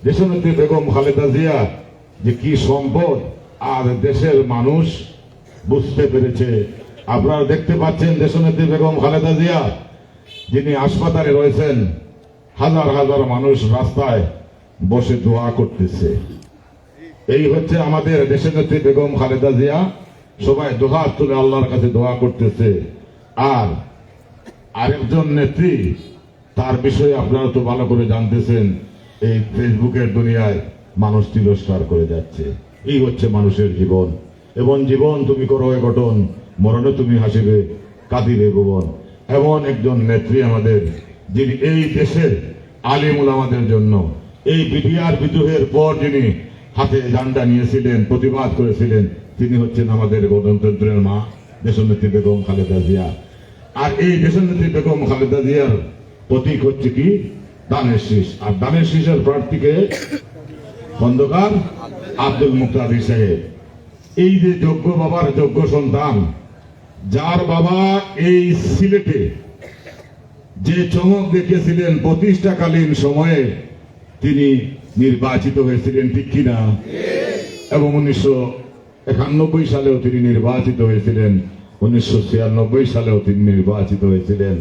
দেশনেত্রী বেগম খালেদা জিয়া যে কি সম্পদ আর দেশের মানুষ বুঝতে পেরেছে। আপনারা দেখতে পাচ্ছেন দেশনেত্রী বেগম খালেদা জিয়া যিনি হাসপাতালে রয়েছেন, হাজার হাজার মানুষ রাস্তায় বসে দোয়া করতেছে। এই হচ্ছে আমাদের দেশনেত্রী বেগম খালেদা জিয়া। সবাই দোহাত তুলে আল্লাহর কাছে দোয়া করতেছে। আর আরেকজন নেত্রী, তার বিষয়ে আপনারা তো ভালো করে জানতেছেন, এই ফেসবুকের দুনিয়ায় মানুষ তিরস্কার করে যাচ্ছে। এই হচ্ছে মানুষের জীবন। এবং জীবন তুমি করো এ গঠন, মরণে তুমি হাসিবে কাঁদিবে ভুবন। এমন একজন নেত্রী আমাদের, যিনি এই দেশের আলিমুল আমাদের জন্য এই বিডিআর বিদ্রোহের পর যিনি হাতে ঝান্ডা নিয়েছিলেন, প্রতিবাদ করেছিলেন, তিনি হচ্ছেন আমাদের গণতন্ত্রের মা দেশনেত্রী বেগম খালেদা জিয়া। আর এই দেশনেত্রী বেগম খালেদা জিয়ার প্রতীক হচ্ছে কি? দানের শীষ। আর দানের শীষের প্রার্থীকে খন্দকার আব্দুল মুক্তাদির সাহেব। এই যে যোগ্য বাবার যোগ্য সন্তান, যার বাবা এই সিলেটে যে চমক দেখিয়েছিলেন প্রতিষ্ঠাকালীন সময়ে তিনি নির্বাচিত হয়েছিলেন, ঠিক কিনা? এবং 1991 সালেও তিনি নির্বাচিত হয়েছিলেন, 1996 সালেও তিনি নির্বাচিত হয়েছিলেন।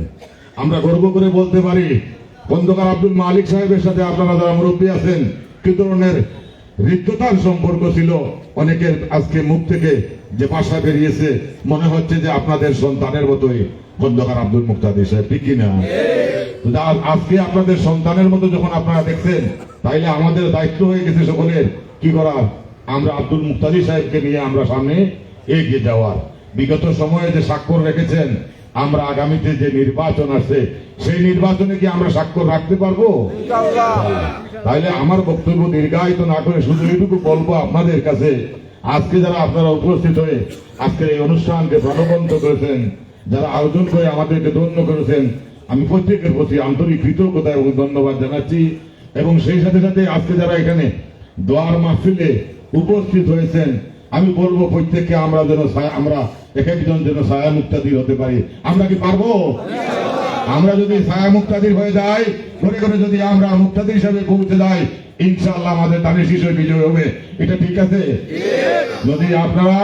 আমরা গর্ব করে বলতে পারি খন্দকার আব্দুল মালিক সাহেবের সাথে আপনারা যারা মুরব্বী আছেন, কি ধরনের হৃদ্যতার সম্পর্ক ছিল। অনেকের আজকে মুখ থেকে যে ভাষা বেরিয়েছে, মনে হচ্ছে যে আপনাদের সন্তানের মতোই খন্দকার আব্দুল মুক্তাদির সাহেব, ঠিক কিনা? আজকে আপনাদের সন্তানের মতো যখন আপনারা দেখছেন, তাইলে আমাদের দায়িত্ব হয়ে গেছে সকলের কি করার, আমরা আব্দুল মুক্তাদির সাহেবকে নিয়ে আমরা সামনে এগিয়ে যাওয়ার। বিগত সময়ে যে স্বাক্ষর রেখেছেন, আমরা আগামীতে যে নির্বাচন আসছে, সেই নির্বাচনে কি আমরা স্বাক্ষর রাখতে পারবো? তাইলে আমার বক্তব্য দীর্ঘায়িত না করে শুধু এইটুকু বলবো আপনাদের কাছে, আজকে যারা আপনারা উপস্থিত হয়ে আজকে এই অনুষ্ঠানকে প্রাণবন্ত করেছেন, যারা আয়োজন করে আমাদেরকে ধন্য করেছেন, আমি প্রত্যেকের প্রতি আন্তরিক কৃতজ্ঞতা এবং ধন্যবাদ জানাচ্ছি। এবং সেই সাথে সাথে আজকে যারা এখানে দোয়ার মাহফিলে উপস্থিত হয়েছেন, আমি বলবো প্রত্যেককে আমরা যেন আমরা এক একজন যেন ছায়া মুক্তাদির হতে পারি। আমরা কি পারবো? আমরা যদি ছায়া মুক্তাদির হয়ে যাই, ঘরে ঘরে যদি আমরা মুক্তাদির হিসাবে পৌঁছে যাই, ইনশাআল্লাহ আমাদের দানের শীষ বিজয় হবে। এটা ঠিক আছে? যদি আপনারা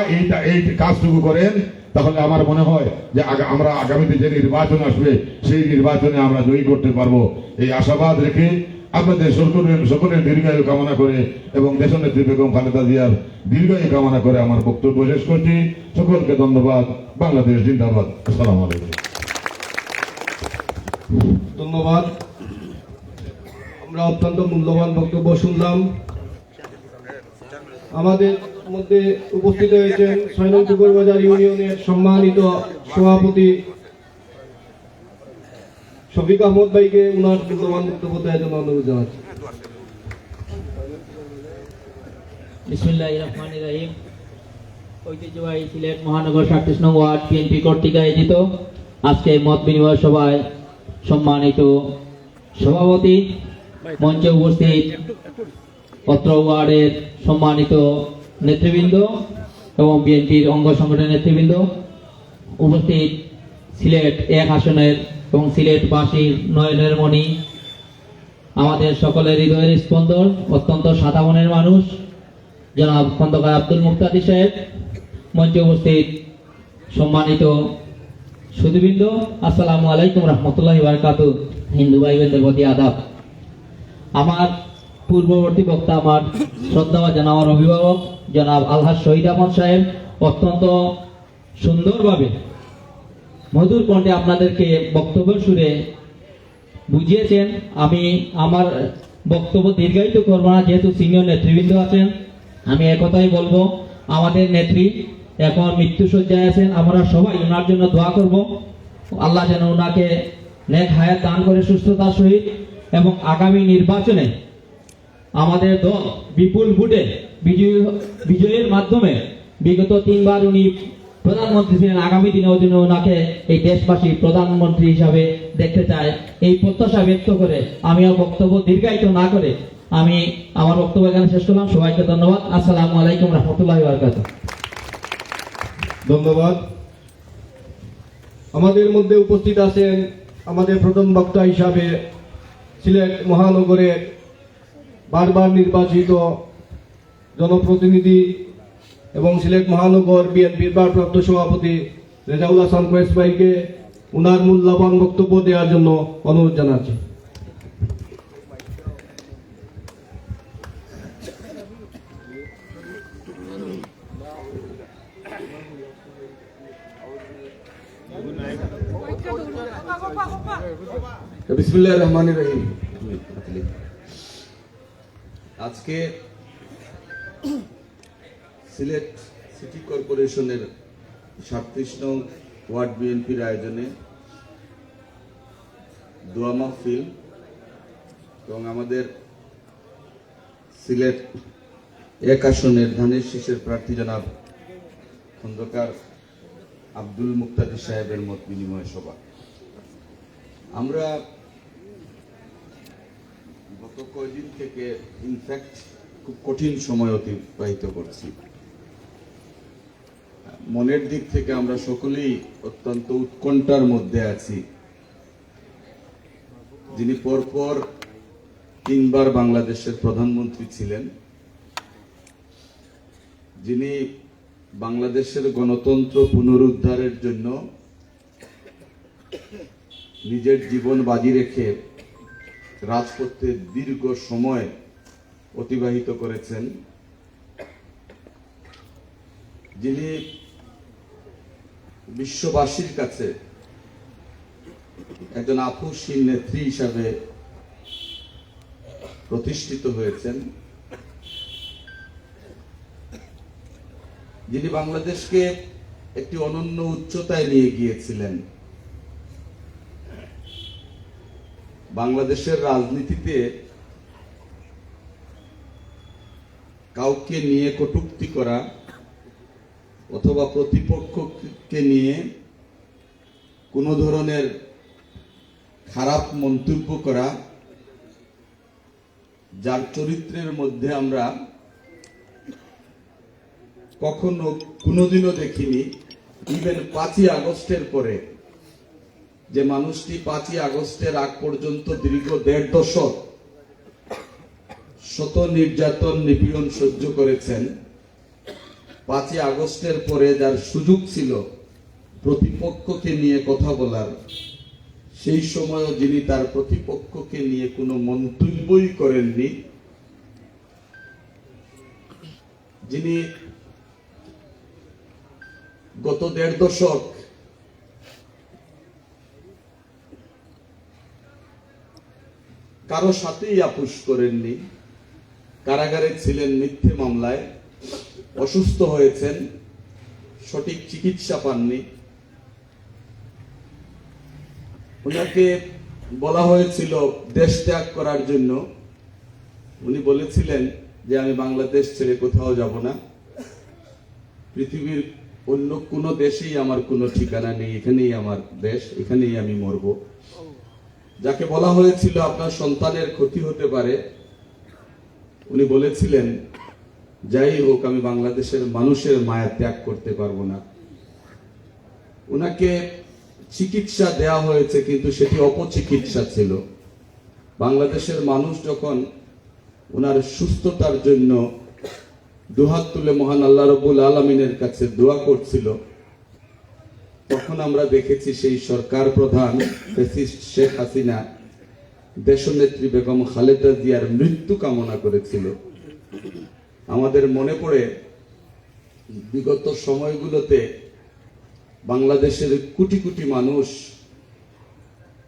এই কাজটুকু করেন, তাহলে আমার মনে হয় যে আমরা আগামীতে যে নির্বাচন আসবে, সেই নির্বাচনে আমরা জয়ী করতে পারবো। এই আশাবাদ রেখে আপনাদের সকলের দীর্ঘায়ু কামনা করে এবং দেশনেত্রী বেগম খালেদা জিয়ার দীর্ঘায়ু কামনা করে আমার বক্তব্য শেষ করছি। সকলকে ধন্যবাদ। বাংলাদেশ জিন্দাবাদ। আসসালামু আলাইকুম। ধন্যবাদ। আমরা অত্যন্ত মূল্যবান বক্তব্য শুনলাম। আমাদের মধ্যে উপস্থিত হয়েছেন 6 নং টুকুরবাজার ইউনিয়নের সম্মানিত সভাপতি শফিক আহমদ ভাইকে উনার মূল্যবান বক্তব্য দেওয়ার জন্য অনুরোধ জানাচ্ছি। বিসমিল্লাহির রহমানির রহিম। ঐতিহ্যবাহী সিলেট মহানগর 37 নং ওয়ার্ড বিএনপি কর্তৃক আয়োজিত আজকে মত বিনিময় সভায় সম্মানিত সভাপতি, মঞ্চে উপস্থিত অত্র ওয়ার্ডের সম্মানিত নেতৃবৃন্দ এবং বিএনপির অঙ্গ সংগঠনের নেতৃবৃন্দ, উপস্থিত সিলেট 1 আসনের এবং সিলেটবাসীর নয়নের মণি, আমাদের সকলের হৃদয়ের স্পন্দন, অত্যন্ত সাদা মনের মানুষ জনাব খন্দকার আব্দুল মুক্তাদির সাহেব, মঞ্চে উপস্থিত সম্মানিত সুধীবৃন্দ, আসসালামু আলাইকুম রহমতুল্লাহি ওয়া বারাকাতুহু। হিন্দু ভাই বোনদের প্রতি আদাব। আমার পূর্ববর্তী বক্তা, আমার শ্রদ্ধাভাজন আমার অভিভাবক জনাব আলহাজ শহীদ আহমদ সাহেব অত্যন্ত সুন্দরভাবে মধুর কণ্ঠে আপনাদেরকে বক্তব্য সুরে বুঝিয়েছেন। আমি আমার বক্তব্য দীর্ঘায়িত করব না, যেহেতু সিনিয়র নেতৃবৃন্দ আছেন। আমি একথাই বলবো, আমাদের নেত্রী এখন মৃত্যুশয্যায় আছেন, আমরা সবাই ওনার জন্য দোয়া করব। আল্লাহ যেন ওনাকে নেক হায়াত দান করে সুস্থতার সহিত, এবং আগামী নির্বাচনে আমাদের দল বিপুল ভোটে বিজয়ের মাধ্যমে, বিগত 3 বার উনি প্রধানমন্ত্রী ছিলেন, আগামী দিনেও যেন ওনাকে এই দেশবাসী প্রধানমন্ত্রী হিসাবে দেখতে চায়, এই প্রত্যাশা ব্যক্ত করে আমি আর বক্তব্য দীর্ঘায়িত না করে আমি আমার বক্তব্য এখানে শেষ করলাম। সবাইকে ধন্যবাদ। আসসালামু আলাইকুম রহমতুল্লাহি ওয়া বারাকাতুহু। ধন্যবাদ। আমাদের মধ্যে উপস্থিত আছেন আমাদের প্রথম বক্তা হিসাবে সিলেট মহানগরের বারবার নির্বাচিত জনপ্রতিনিধি এবং সিলেট মহানগর বিএনপির ভারপ্রাপ্ত সভাপতি রেজাউল হাসান কোয়েস ভাইকে উনার মূল্যবান বক্তব্য দেওয়ার জন্য অনুরোধ জানাচ্ছি। বিসমিল্লাহির রহমানির রহিম। আজকে সিলেট সিটি কর্পোরেশনের 37 নং ওয়ার্ড বিএনপির আয়োজনে দোয়া মাহফিল এবং আমাদের সিলেট 1 আসনের ধানের শীষের প্রার্থী জনাব খন্দকার আব্দুল মুক্তাদির সাহেবের মত বিনিময় সভা। আমরা গত কয়েকদিন থেকে ইনফ্যাক্ট খুব কঠিন সময় অতিবাহিত করছি। মনের দিক থেকে আমরা সকলেই অত্যন্ত উৎকণ্ঠার মধ্যে আছি। যিনি পরপর 3 বার বাংলাদেশের প্রধানমন্ত্রী ছিলেন, যিনি বাংলাদেশের গণতন্ত্র পুনরুদ্ধারের জন্য নিজের জীবন বাজি রেখে রাজপথে দীর্ঘ সময় অতিবাহিত করেছেন, যিনি বিশ্ববাসীর কাছে একজন আপুসীন নেত্রী হিসাবে প্রতিষ্ঠিত হয়েছেন, যিনি বাংলাদেশকে একটি অনন্য উচ্চতায় নিয়ে গিয়েছিলেন। বাংলাদেশের রাজনীতিতে কাউকে নিয়ে কটূক্তি করা অথবা প্রতিপক্ষকে নিয়ে কোনো ধরনের খারাপ মন্তব্য করা, যার চরিত্রের মধ্যে আমরা কখনো কোনোদিনও দেখিনি। ইভেন 5ই আগস্টের পরে যে মানুষটি 5ই আগস্টের আগ পর্যন্ত দীর্ঘ 1.5 দশক শত নির্যাতন নিপীড়ন সহ্য করেছেন, 5ই আগস্টের পরে যার সুযোগ ছিল প্রতিপক্ষকে নিয়ে কথা বলার, সেই সময়ও যিনি তার প্রতিপক্ষকে নিয়ে কোনো মন্তব্যই করেননি, যিনি গত 1.5 দশক কারো সাথেই আপোষ করেননি, কারাগারে ছিলেন মিথ্যে মামলায়, অসুস্থ হয়েছেন, সঠিক চিকিৎসা পাননি। ওনাকে বলা হয়েছিল দেশ ত্যাগ করার জন্য, উনি বলেছিলেন যে আমি বাংলাদেশ ছেড়ে কোথাও যাব না, পৃথিবীর অন্য কোনো দেশেই আমার কোনো ঠিকানা নেই, এখানেই আমার দেশ, এখানেই আমি মরব। যাকে বলা হয়েছিল আপনার সন্তানের ক্ষতি হতে পারে, উনি বলেছিলেন যাই হোক আমি বাংলাদেশের মানুষের মায়া ত্যাগ করতে পারবো না। উনাকে চিকিৎসা দেয়া হয়েছে, কিন্তু সেটি অপচিকিৎসা ছিল। বাংলাদেশের মানুষ যখন ওনার সুস্থতার জন্য দুহাত তুলে মহান আল্লাহ রব্বুল আলামিনের কাছে দোয়া করছিল, তখন আমরা দেখেছি সেই সরকার প্রধান ফ্যাসিস্ট শেখ হাসিনা দেশনেত্রী বেগম খালেদা জিয়ার মৃত্যু কামনা করেছিল। আমাদের মনে পড়ে বিগত সময়গুলোতে বাংলাদেশের কোটি কোটি মানুষ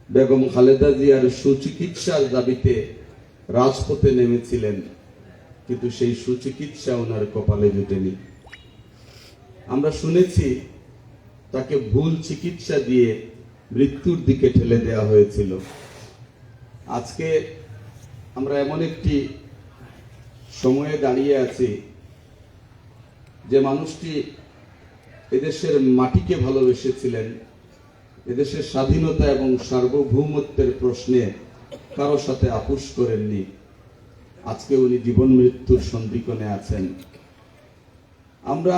বেগম খালেদা জিয়ার সুচিকিৎসার দাবিতে রাজপথে নেমেছিলেন, কিন্তু সেই সুচিকিৎসা ওনার কপালে জুটেনি। আমরা শুনেছি তাকে ভুল চিকিৎসা দিয়ে মৃত্যুর দিকে ঠেলে দেওয়া হয়েছিল। আজকে আমরা এমন একটি সময়ে দাঁড়িয়ে আছি যে মানুষটি এদেশের মাটিকে ভালোবেসেছিলেন, এদেশের স্বাধীনতা এবং সার্বভৌমত্বের প্রশ্নে কারো সাথে আপোষ করেননি। আজকে উনি জীবন মৃত্যুর সন্ধিক্ষণে আছেন। আমরা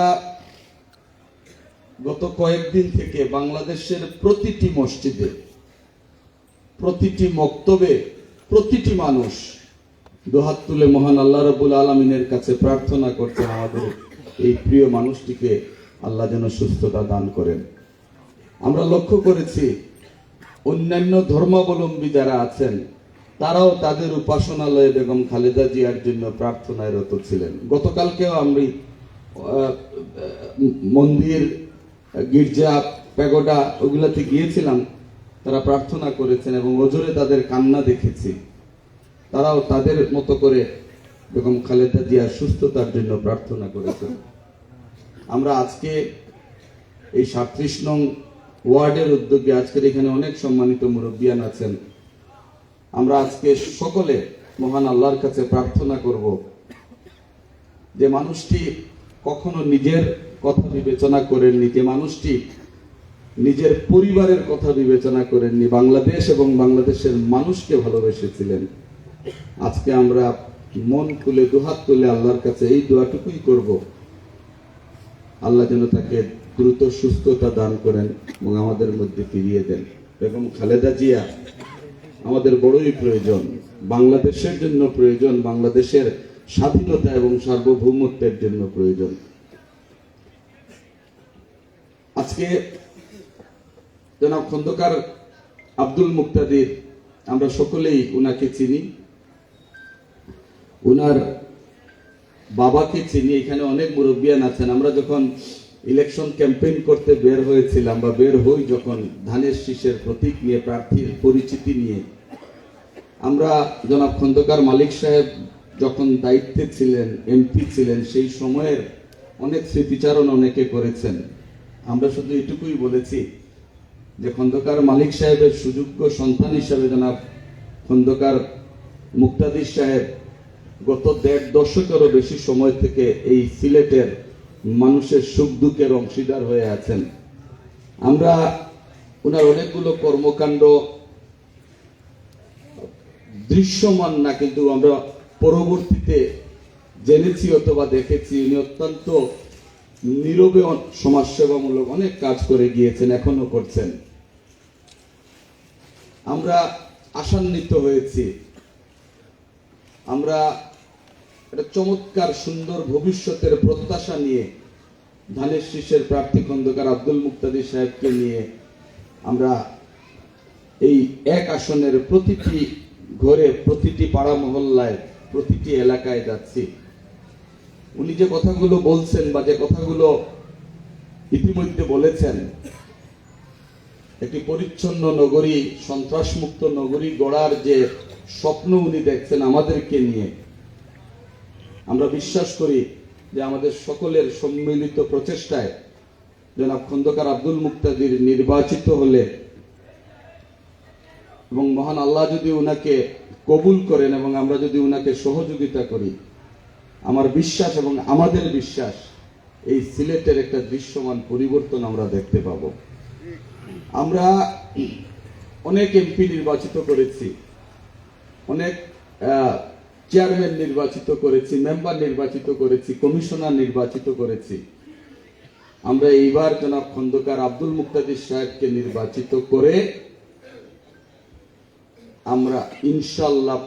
গত কয়েকদিন থেকে বাংলাদেশের প্রতিটি মসজিদে, প্রতিটি মক্তবে, প্রতিটি মানুষ দুহাত তুলে মহান আল্লাহ রাব্বুল আলামিনের কাছে প্রার্থনা করছেন আমাদের এই প্রিয় মানুষটিকে আল্লাহ যেন সুস্থতা দান করেন। আমরা লক্ষ্য করেছি অন্যান্য ধর্মাবলম্বী যারা আছেন তারাও তাদের উপাসনালয়ে বেগম খালেদা জিয়ার জন্য প্রার্থনায় রত ছিলেন। গতকালকেও আমি মন্দির, গির্জা, প্যাগোডা ওগুলাতে গিয়েছিলাম, তারা প্রার্থনা করেছেন এবং ওজোরে তাদের কান্না দেখেছি। তারাও তাদের মতো করে বেগম খালেদা জিয়ার সুস্থতার জন্য প্রার্থনা করেছেন। আমরা আজকে এই 37 নং ওয়ার্ডের উদ্যোগে আজকের এখানে অনেক সম্মানিত মুরব্বিয়ান আছেন, আমরা আজকে সকলে মহান আল্লাহর কাছে প্রার্থনা করব যে মানুষটি কখনো নিজের কথা বিবেচনা করেননি, যে মানুষটি নিজের পরিবারের কথা বিবেচনা করেননি, বাংলাদেশ এবং বাংলাদেশের মানুষকে ভালোবেসেছিলেন। আজকে আমরা মন খুলে দুহাত তুলে আল্লাহর কাছে এই দোয়াটুকুই করব, আল্লাহ যেন তাকে দ্রুত সুস্থতা দান করেন এবং আমাদের মধ্যে ফিরিয়ে দেন। বেগম খালেদা জিয়া আমাদের বড়ই প্রয়োজন, বাংলাদেশের জন্য প্রয়োজন, বাংলাদেশের স্বাধীনতা এবং সার্বভৌমত্বের জন্য প্রয়োজন। আজকে জনাব খন্দকার আব্দুল মুক্তাদির, আমরা সকলেই উনাকে চিনি, উনার বাবাকে চিনি। এখানে অনেক মুরব্বিয়ান আছেন। আমরা যখন ইলেকশন ক্যাম্পেইন করতে বের হয়েছিলাম বা বের হই যখন ধানের শীষের প্রতীক নিয়ে, প্রার্থীর পরিচিতি নিয়ে, আমরা জনাব খন্দকার মালিক সাহেব যখন দায়িত্বে ছিলেন, এমপি ছিলেন, সেই সময়ের অনেক স্মৃতিচারণ অনেকে করেছেন। আমরা শুধু এটুকুই বলেছি যে খন্দকার মালিক সাহেবের সুযোগ্য সন্তান হিসাবে জনাব খন্দকার মুক্তাদির সাহেব গত ১.৫ দশকেরও বেশি সময় থেকে এই সিলেটের মানুষের সুখ দুঃখের অংশীদার হয়ে আছেন। আমরা ওনার অনেকগুলো কর্মকাণ্ড দৃশ্যমান না, কিন্তু আমরা পরবর্তীতে জেনেছি অথবা দেখেছি উনি অত্যন্ত নীরবে সমাজসেবামূলক অনেক কাজ করে গিয়েছেন, এখনো করছেন। আমরা আশান্বিত হয়েছি, আমরা একটা চমৎকার সুন্দর ভবিষ্যতের প্রত্যাশা নিয়ে ধানের শীষের প্রার্থী খন্দকার আব্দুল মুক্তাদির সাহেবকে নিয়ে আমরা এই এক আসনের প্রতিটি ঘরে, প্রতিটি পাড়া মহল্লায়, প্রতিটি এলাকায় যাচ্ছি। উনি যে কথাগুলো বলছেন বা যে কথাগুলো ইতিমধ্যে বলেছেন, একটি পরিচ্ছন্ন নগরী, সন্ত্রাসমুক্ত নগরী গড়ার যে স্বপ্ন উনি দেখছেন আমাদেরকে নিয়ে, আমরা বিশ্বাস করি যে আমাদের সকলের সম্মিলিত প্রচেষ্টায় জনাব খন্দকার আব্দুল মুক্তাদির নির্বাচিত হলে এবং মহান আল্লাহ যদি উনাকে কবুল করেন এবং আমরা যদি উনাকে সহযোগিতা করি, আমার বিশ্বাস এবং আমাদের বিশ্বাস এই সিলেটের একটা দৃশ্যমান পরিবর্তন আমরা দেখতে পাবো। আমরা অনেক এমপি নির্বাচিত করেছি, অনেক চেয়ারম্যান নির্বাচিত করেছি, মেম্বার নির্বাচিত করেছি, কমিশনার নির্বাচিত করেছি। আমরা এইবার জনাব খন্দকার আব্দুল মুক্তাদির সাহেবকে নির্বাচিত করে আমরা ইনশাআল্লাহ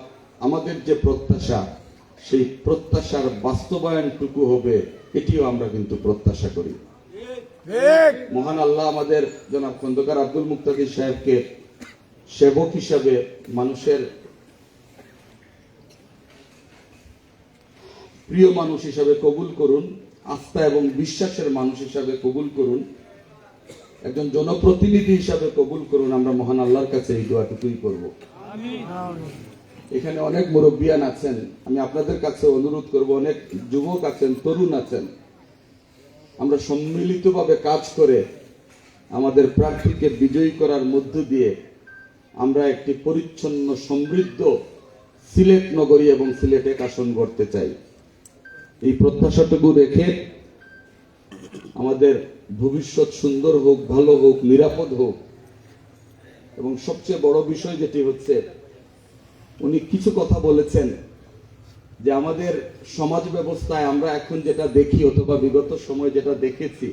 আমাদের যে প্রত্যাশা, সেই প্রত্যাশার বাস্তবায়নটুকু হবে, এটিও আমরা কিন্তু প্রত্যাশা করি। মহান আল্লাহ আমাদের জনাব খন্দকার আব্দুল মুক্তাদির সাহেবকে সেবক হিসাবে, মানুষের প্রিয় মানুষ হিসাবে কবুল করুন, আস্থা এবং বিশ্বাসের মানুষ হিসাবে কবুল করুন, একজন জনপ্রতিনিধি হিসাবে কবুল করুন। আমরা মহান আল্লাহর কাছে এই দোয়াটুকুই করব। এখানে অনেক মুরব্বিয়ান আছেন, আমি আপনাদের কাছে অনুরোধ করব, অনেক যুবক আছেন, তরুণ আছেন, আমরা সম্মিলিতভাবে কাজ করে আমাদের প্রার্থীকে বিজয়ী করার মধ্য দিয়ে আমরা একটি পরিচ্ছন্ন সমৃদ্ধ সিলেট নগরী এবং সিলেট এক আসন গড়তে চাই। এই প্রত্যাশাটুকু রেখে আমাদের ভবিষ্যৎ সুন্দর হোক, ভালো হোক, নিরাপদ হোক। এবং সবচেয়ে বড় বিষয় যেটি হচ্ছে, উনি কিছু কথা বলেছেন যে আমাদের সমাজ ব্যবস্থায় আমরা এখন যেটা দেখি অথবা বিগত সময় যেটা দেখেছি,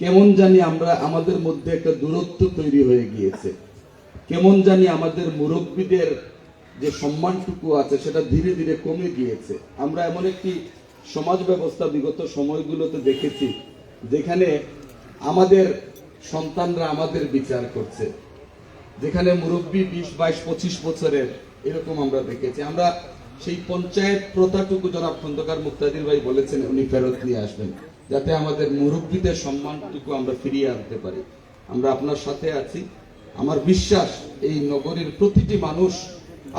কেমন জানি আমাদের মধ্যে একটা দূরত্ব তৈরি হয়ে গিয়েছে, কেমন জানি আমাদের মুরব্বীদের যে সম্মানটুকু আছে সেটা ধীরে ধীরে কমে গিয়েছে। আমরা এমন একটি সমাজ ব্যবস্থা বিগত সময়গুলোতে দেখেছি যেখানে আমাদের সন্তানরা আমাদের বিচার করছে, যেখানে মুরব্বী 20, 22, 25 বছরের এরকম আমরা দেখেছি। আমরা সেই পঞ্চায়েত প্রথাটুকু জনাব খন্দকার মুক্তাদির ভাই বলেছেন উনি ফেরত নিয়ে আসবেন, যাতে আমাদের মুরব্বীদের সম্মানটুকু আমরা ফিরিয়ে আনতে পারি। আমরা আপনার সাথে আছি। আমার বিশ্বাস এই নগরীর প্রতিটি মানুষ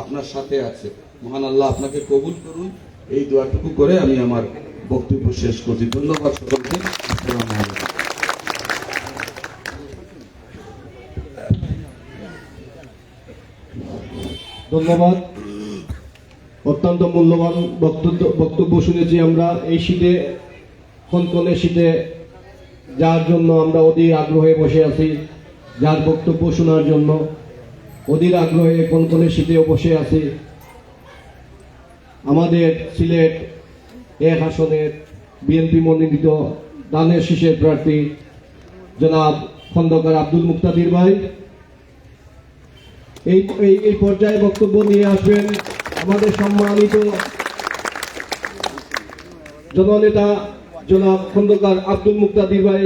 আপনার সাথে আছে। মহান আল্লাহ আপনাকে কবুল করুন। এই দোয়াটুকু করে আমি আমার বক্তব্য শেষ করছি। ধন্যবাদ সকলকে। আসসালামু আলাইকুম। ধন্যবাদ। অত্যন্ত মূল্যবান বক্তব্য শুনেছি আমরা। এই শীতে, কনকনে শীতে, যার জন্য আমরা অধীর আগ্রহে বসে আছি, যার বক্তব্য শোনার জন্য অধীর আগ্রহে কনকনে শীতেও বসে আছি। আমাদের সিলেট এক আসনের বিএনপি মনোনীত ধানের শীষের প্রার্থী জনাব খন্দকার আব্দুল মুক্তাদির ভাই এই পর্যায়ে বক্তব্য নিয়ে আসবেন আমাদের সম্মানিত জননেতা জনাব খন্দকার আব্দুল মুক্তাদির ভাই।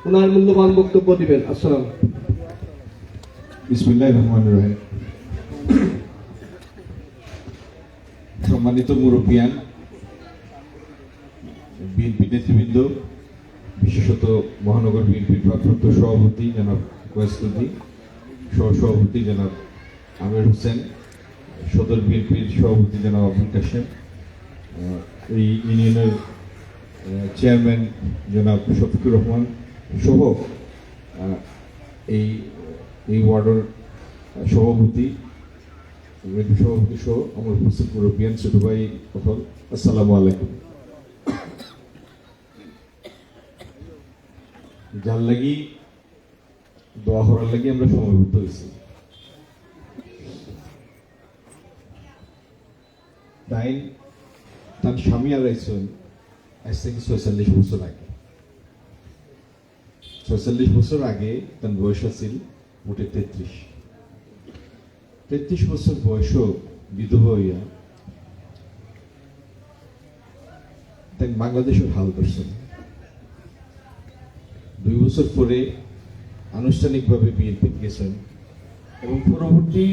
ওনার মূল্যবান বক্তব্য দিবেন। আসসালাম। বিসমিল্লাহির রহমানির রহিম। সম্মানিত মুরব্বিয়ান, বিএনপি নেতৃবৃন্দ, বিশেষত মহানগর বিএনপির ভারপ্রাপ্ত সভাপতি জনাব ওয়াইসুদ্দিন, সহসভাপতি জনাব আমির হোসেন, সদর বিএনপির সভাপতি জনাব আবুল কাশেম, এই ইউনিয়নের চেয়ারম্যান জনাব শফিকুর রহমান সহ এই ওয়ার্ডের সভাপতি সহ আমার উপস্থিত মুরব্বিয়ান ছোট ভাই সকল, আসসালামু আলাইকুম। যার লাগি দোয়া করার লাগি আমরা সমবেত হয়েছি, তাই তার স্বামী আলাইছেন আজ থেকে 46 বছর আগে। 46 বছর আগে তার বয়স আছিল মোটে 33 বছর বয়সও বিধবা হইয়া তাই বাংলাদেশের হাল ধরছেন। 2 বছর পরে আনুষ্ঠানিকভাবে বিএনপি গেছেন এবং পরবর্তী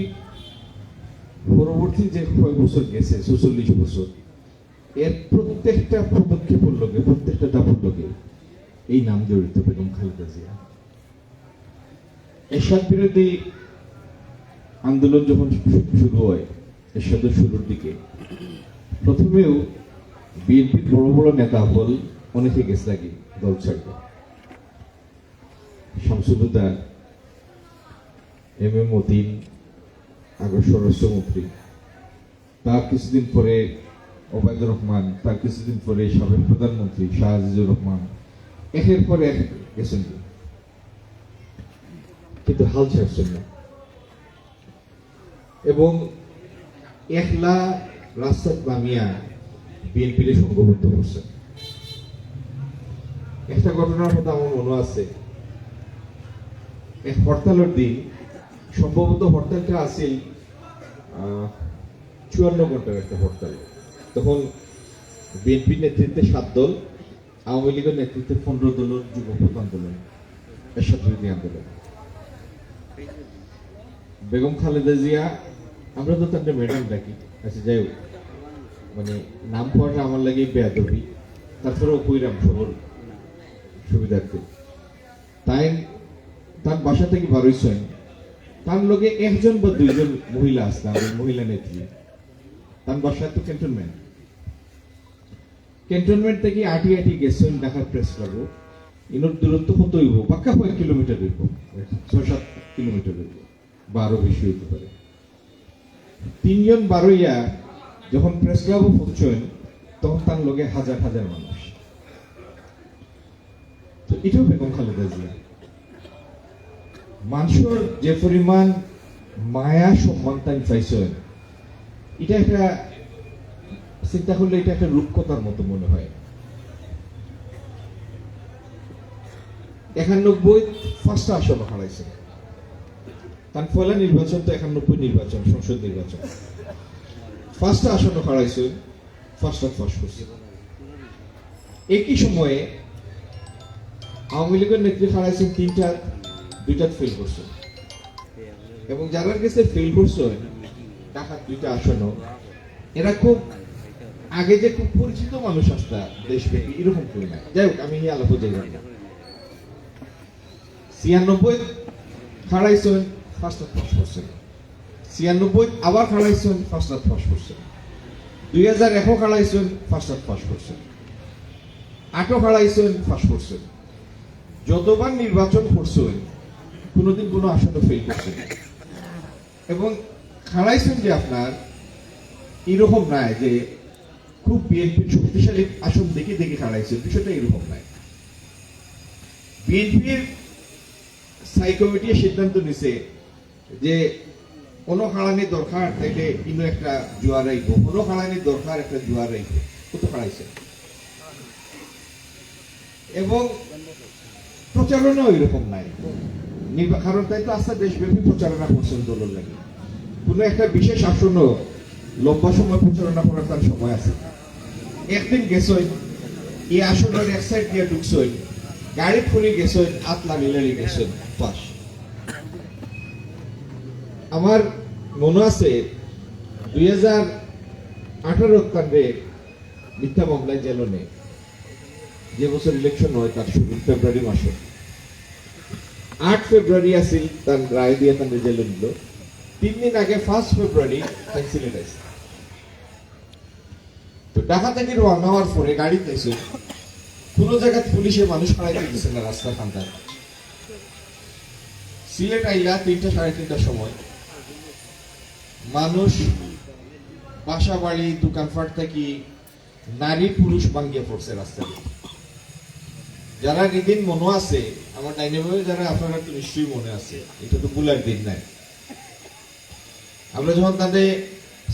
যে কয়েক বছর গেছে 46 বছর, এর প্রত্যেকটা পদক্ষেপের লগে, প্রত্যেকটা ধাপের লগে এই নাম জড়িত বেগম খালেদা জিয়া। এরশাদ বিরোধী আন্দোলন যখন শুরু হয়, এরশাদের শুরুর দিকে প্রথমেও বিএনপির বড় বড় নেতা হল অনেকে গেছে আগে দল ছাড়বে। শামসুদ্দৌলা, এম এ মতিন, আগের স্বরাষ্ট্রমন্ত্রী, তার কিছুদিন পরে ওবায়দুর রহমান, তার কিছুদিন পরে সাবেক প্রধানমন্ত্রী শাহ আজিজুর রহমান, একের পর এক গেছেন, কিন্তু হাল ছাড়ছেন না। এবং একলা রাস্তার নামিয়া বিএনপির সংঘবদ্ধ করছেন। একটা ঘটনার কথা আমার মনে আছে, এক হরতালের দিন, সম্ভবত হরতালটা আছিল 54 ঘন্টার একটা হরতাল। তখন বিএনপির নেতৃত্বে 7 দল, আওয়ামী লীগের নেতৃত্বে 15 দলের যুগপৎ আন্দোলন, এরশাদ বিরোধী আন্দোলন। বেগম খালেদা জিয়া, আমরা তো তাদের ম্যাডাম ডাকি, আচ্ছা যাই হোক, মানে নাম পড়াটা আমার লাগে বেয়াদবি, তারপরেও কইরাম সবর সুবিধার্থে। তাই তার বাসা থেকে বারোইছেন, তার লগে 1 বা 2 মহিলা আসলাম, মহিলা নেত্রী। তার বাসা তো ক্যান্টনমেন্ট থেকে আটি গেছেন ঢাকার প্রেস ক্লাবও। ইনোর দূরত্ব কত হইব, পাক্কা 5 কিলোমিটার হইব, 6-7 কিলোমিটার হইব, বা আরো বেশি হইতে পারে। 3 জন বারোইয়া যখন প্রেস ক্লাবও পৌঁছেন, তখন তার লগে হাজার হাজার মানুষ। তো এটাও বেগম খালেদা জিয়া। মানুষের যে পরিমাণ মায়া সম্মান তাই চাইছেন, এটা একটা চিন্তা করলে এটা একটা রূপকথার মতো মনে হয়। 91 ফার্স্ট আসন হারাইছে, তার পয়লা নির্বাচন তো 91 নির্বাচন, সংসদ নির্বাচন। ফার্স্ট আসন হারাইছে, ফার্স্ট করছে। একই সময়ে আওয়ামী লীগের নেত্রী হারাইছেন 2টা ফেল করছে, এবং যারা কাছে ফেল করছে ঢাকার 2টা আসনও, এরা খুব আগে যে খুব পরিচিত মানুষ আসতা দেশব্যাপী, এরকম কেউ না। যাই হোক, আমি এই আলাপ যাই না। 96 হারাইছেন, ফার্স্ট করছেন। 96 আবার হারাইছেন, ফার্স্ট করছেন। 2001 হারাইছেন, ফার্স্ট করছেন। 8 হারাইছেন, ফার্স্ট করছেন। যতবার নির্বাচন করছেন, কোনোদিন কোনো আসনে ফেল করছেন। এবং হারাইছেন যে আপনার এরকম নাই যে খুব বিএনপির শক্তিশালী আসন দেখে হারাইছেন, বিষয়টা এরকম নাই। বিএনপির স্থায়ী কমিটি সিদ্ধান্ত নিছে যে কোনো হারানির দরকার থেকে ইনো একটা জোয়ার রাইব, কোনো হারানির দরকার একটা জোয়ার রাইব, কত হারাইছে। এবং প্রচারণাও এরকম নাই, কারণ তাই তো আস্থা দেশব্যাপী প্রচারণা করছেন দলের লাগে। কোনো একটা বিশেষ আসনও লম্বা সময় প্রচারণা করার তার সময় আছে। একদিন গেছই, এই আসনের এক সাইড দিয়ে ঢুকছই, গাড়ি ফুরি গেছই, আতলা মিলারি গেছই, পাস। আমার মনে আছে 2018 কাণ্ডে মিথ্যা মামলায় জেলনে, যে বছর ইলেকশন হয় তার শুরু ফেব্রুয়ারি মাসে, 8 ফেব্রুয়ারি আসিল তার রায় দিয়ে তার জেলে নিল। 3 দিন আগে 1 ফেব্রুয়ারি তাই সিলেট আসে। তো ঢাকা থেকে রওনা হওয়ার পরে গাড়িতে এসে কোনো জায়গায় পুলিশে মানুষ হারাইতে দিচ্ছে না রাস্তা খান্তায়। সিলেট আইলা 3টা 3:30টার সময় মানুষ বাসা বাড়ি দোকানপাট থেকে নারী পুরুষ ভাঙ্গিয়ে পড়ছে রাস্তায়। যারা এদিন মনে আছে, আমার ডাইনে ভাবে যারা আপনারা তো নিশ্চয়ই মনে আছে, এটা তো ভুলার দিন নাই। আমরা যখন তাদের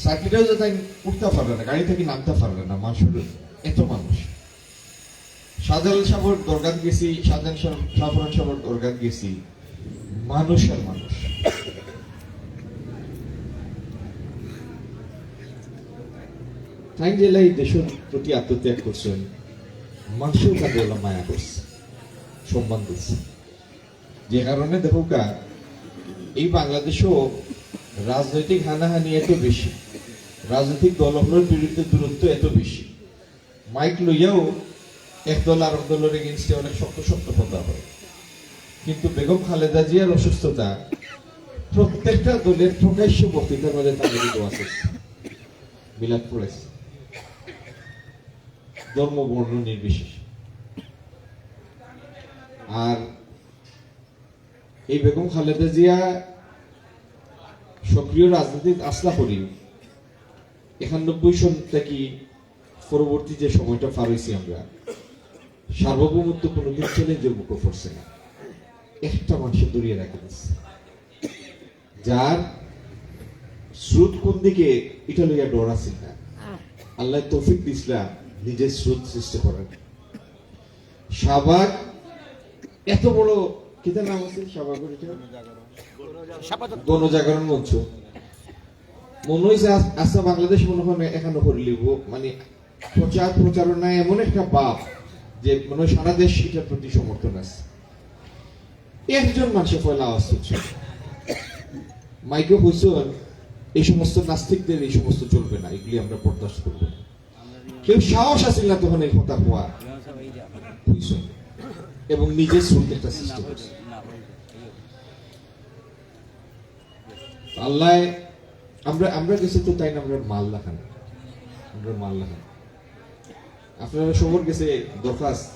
সার্কিটেও যাতে উঠতে পারবে না, গাড়ি থেকে নামতে পারবে না, মানুষের এত মানুষ। শাহজালাল সাহেবের দরগাত গেছি, শাহপুরান সাহেবের দরগাত গেছি, মানুষ আর মানুষ। তাই জেলায় দেশের প্রতি আত্মত্যাগ করছেন, মানুষের কাছে মায়া করছে, সম্মান দিচ্ছে। যে কারণে দেখো এই বাংলাদেশেও রাজনৈতিক হানাহানি এত বেশি, রাজনৈতিক দলগুলোর বিরুদ্ধে দূরত্ব এত বেশি, মাইক লইয়াও এক দল আর এক দলের এগেনস্টে অনেক শক্ত কথা হয়। কিন্তু বেগম খালেদা জিয়ার অসুস্থতা প্রত্যেকটা দলের প্রকাশ্য বক্তৃতার মধ্যে তাদের আছে, মিলাদ পড়েছে, ধর্ম বর্ণ নির্বিশেষে। আর এই বেগম খালেদা জিয়া সক্রিয় রাজনীতি আসলা করি 91 সন থেকে পরবর্তী যে সময়টা পার হয়েছি আমরা, সার্বভৌমত্ব কোনোদিন চ্যালেঞ্জের মুখে পড়ছে না, একটা মানুষের দূরিয়ে রাখে দিচ্ছে, যার স্রোত কোন দিকে এটা লইয়া ডর আছে না। আল্লাহ তৌফিক দিছিলাম নিজের স্রোত সৃষ্টি করেন। শাহবাগ এত বড় কিতার নাম আছে, শাহবাগের গণজাগরণ মঞ্চ মনে হয়েছে আচ্ছা বাংলাদেশ মনে হয় এখানে করে লিব, মানে প্রচারণা এমন একটা ভাব যে মনে হয় সারা দেশ এটার প্রতি সমর্থন আছে। একজন মানুষের পয়লা আওয়াজ তুলছে, মাইকে হইসন এই সমস্ত নাস্তিকদের এই সমস্ত চলবে না, এগুলি আমরা বরদাস্ত করব না। কেউ সাহস আসিল না তখন এই কথা হওয়া হইসন এবং নিজের শ্রুত একটা সৃষ্টি করছে। আল্লাহ আমরা গেছি তো তাই না, আমরা মাল লাখান, আপনারা সবর গেছে দরখাস্ত,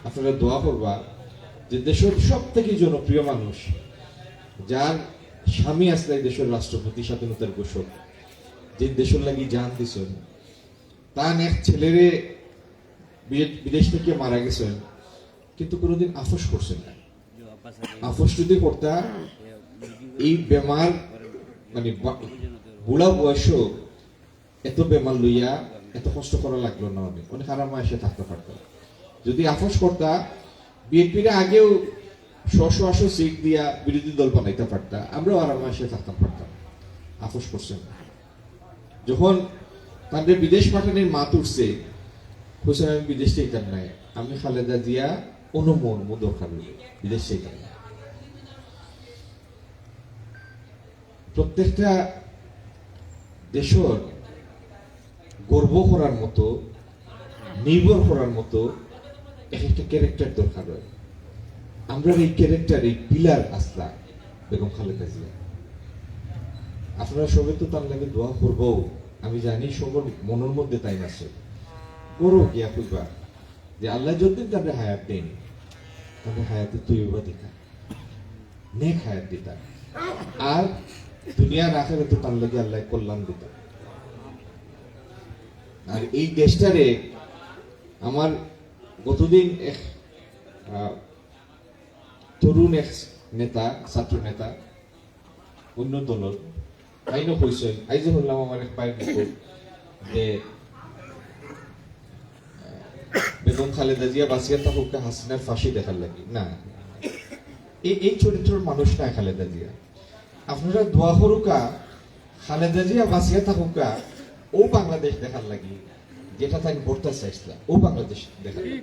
আপনারা দোয়া করবা যে দেশের সব থেকে জনপ্রিয় মানুষ, যার স্বামী আসলে দেশের রাষ্ট্রপতি, স্বাধীনতার ঘোষক, যে দেশের লাগি জান দিছেন, তার এক ছেলেরে বিদেশ থেকে মারা গেছেন, কিন্তু কোনোদিন আফস করছেন না। আফস যদি করতা এই বেমার মানে বুড়া বয়সও এত বেমার লইয়া এত কষ্ট করা লাগলো না, অনেক আরাম এসে থাকতে পারত। যদি আফস করতা বিএনপির আগেও 100 সিট দিয়া বিরোধী দল বানাইতে পারতা, আমরাও আরাম এসে থাকতে পারতাম। আফস করছেন যখন তাদের বিদেশ পাঠানোর মাত উঠছে, হোসেন আমি বিদেশ চাইতাম নাই, আমি খালেদা জিয়া অনুমোন দরকার বিদেশ চাইতাম না। প্রত্যেকটা দেশের গর্ব করার মতো, নির্ভর করার মতো একটা ক্যারেক্টার দরকার হয়। আমরা এই ক্যারেক্টার, এই পিলার আসলা বেগম খালেদা জিয়া। আপনারা সবাই তো তার লাগে দোয়া করবো, আমি জানি সবার মনের মধ্যে তাই আছে, গর্ব গিয়া খুঁজবা যে আল্লাহ যতদিন তাদের হায়াত দেন, তাদের হায়াতে তৈবা দিতা, নেক হায়াত দিতা, আর দুনিয়ার আখেরে তো তার লাগে আল্লাহ কল্যাণ দিতা। আর এই দেশটারে আমার গতদিন এক তরুণ এক নেতা, ছাত্র নেতা অন্য দলের আইনও কইছে, আইজে শুনলাম আমার এক পায়ের বিপদ যে বেগম খালেদা জিয়া বাঁচিয়া থাকুক হাসিনার ফাঁসি দেখার লাগি না। এই চরিত্রের মানুষ না খালেদা জিয়া। আপনারা দোয়া করুকা খালেদা জিয়া বাঁচিয়া থাকুকা ও বাংলাদেশ দেখার লাগি, যেটা তাই বর্তা চাইছিলাম ও বাংলাদেশ দেখার লাগি।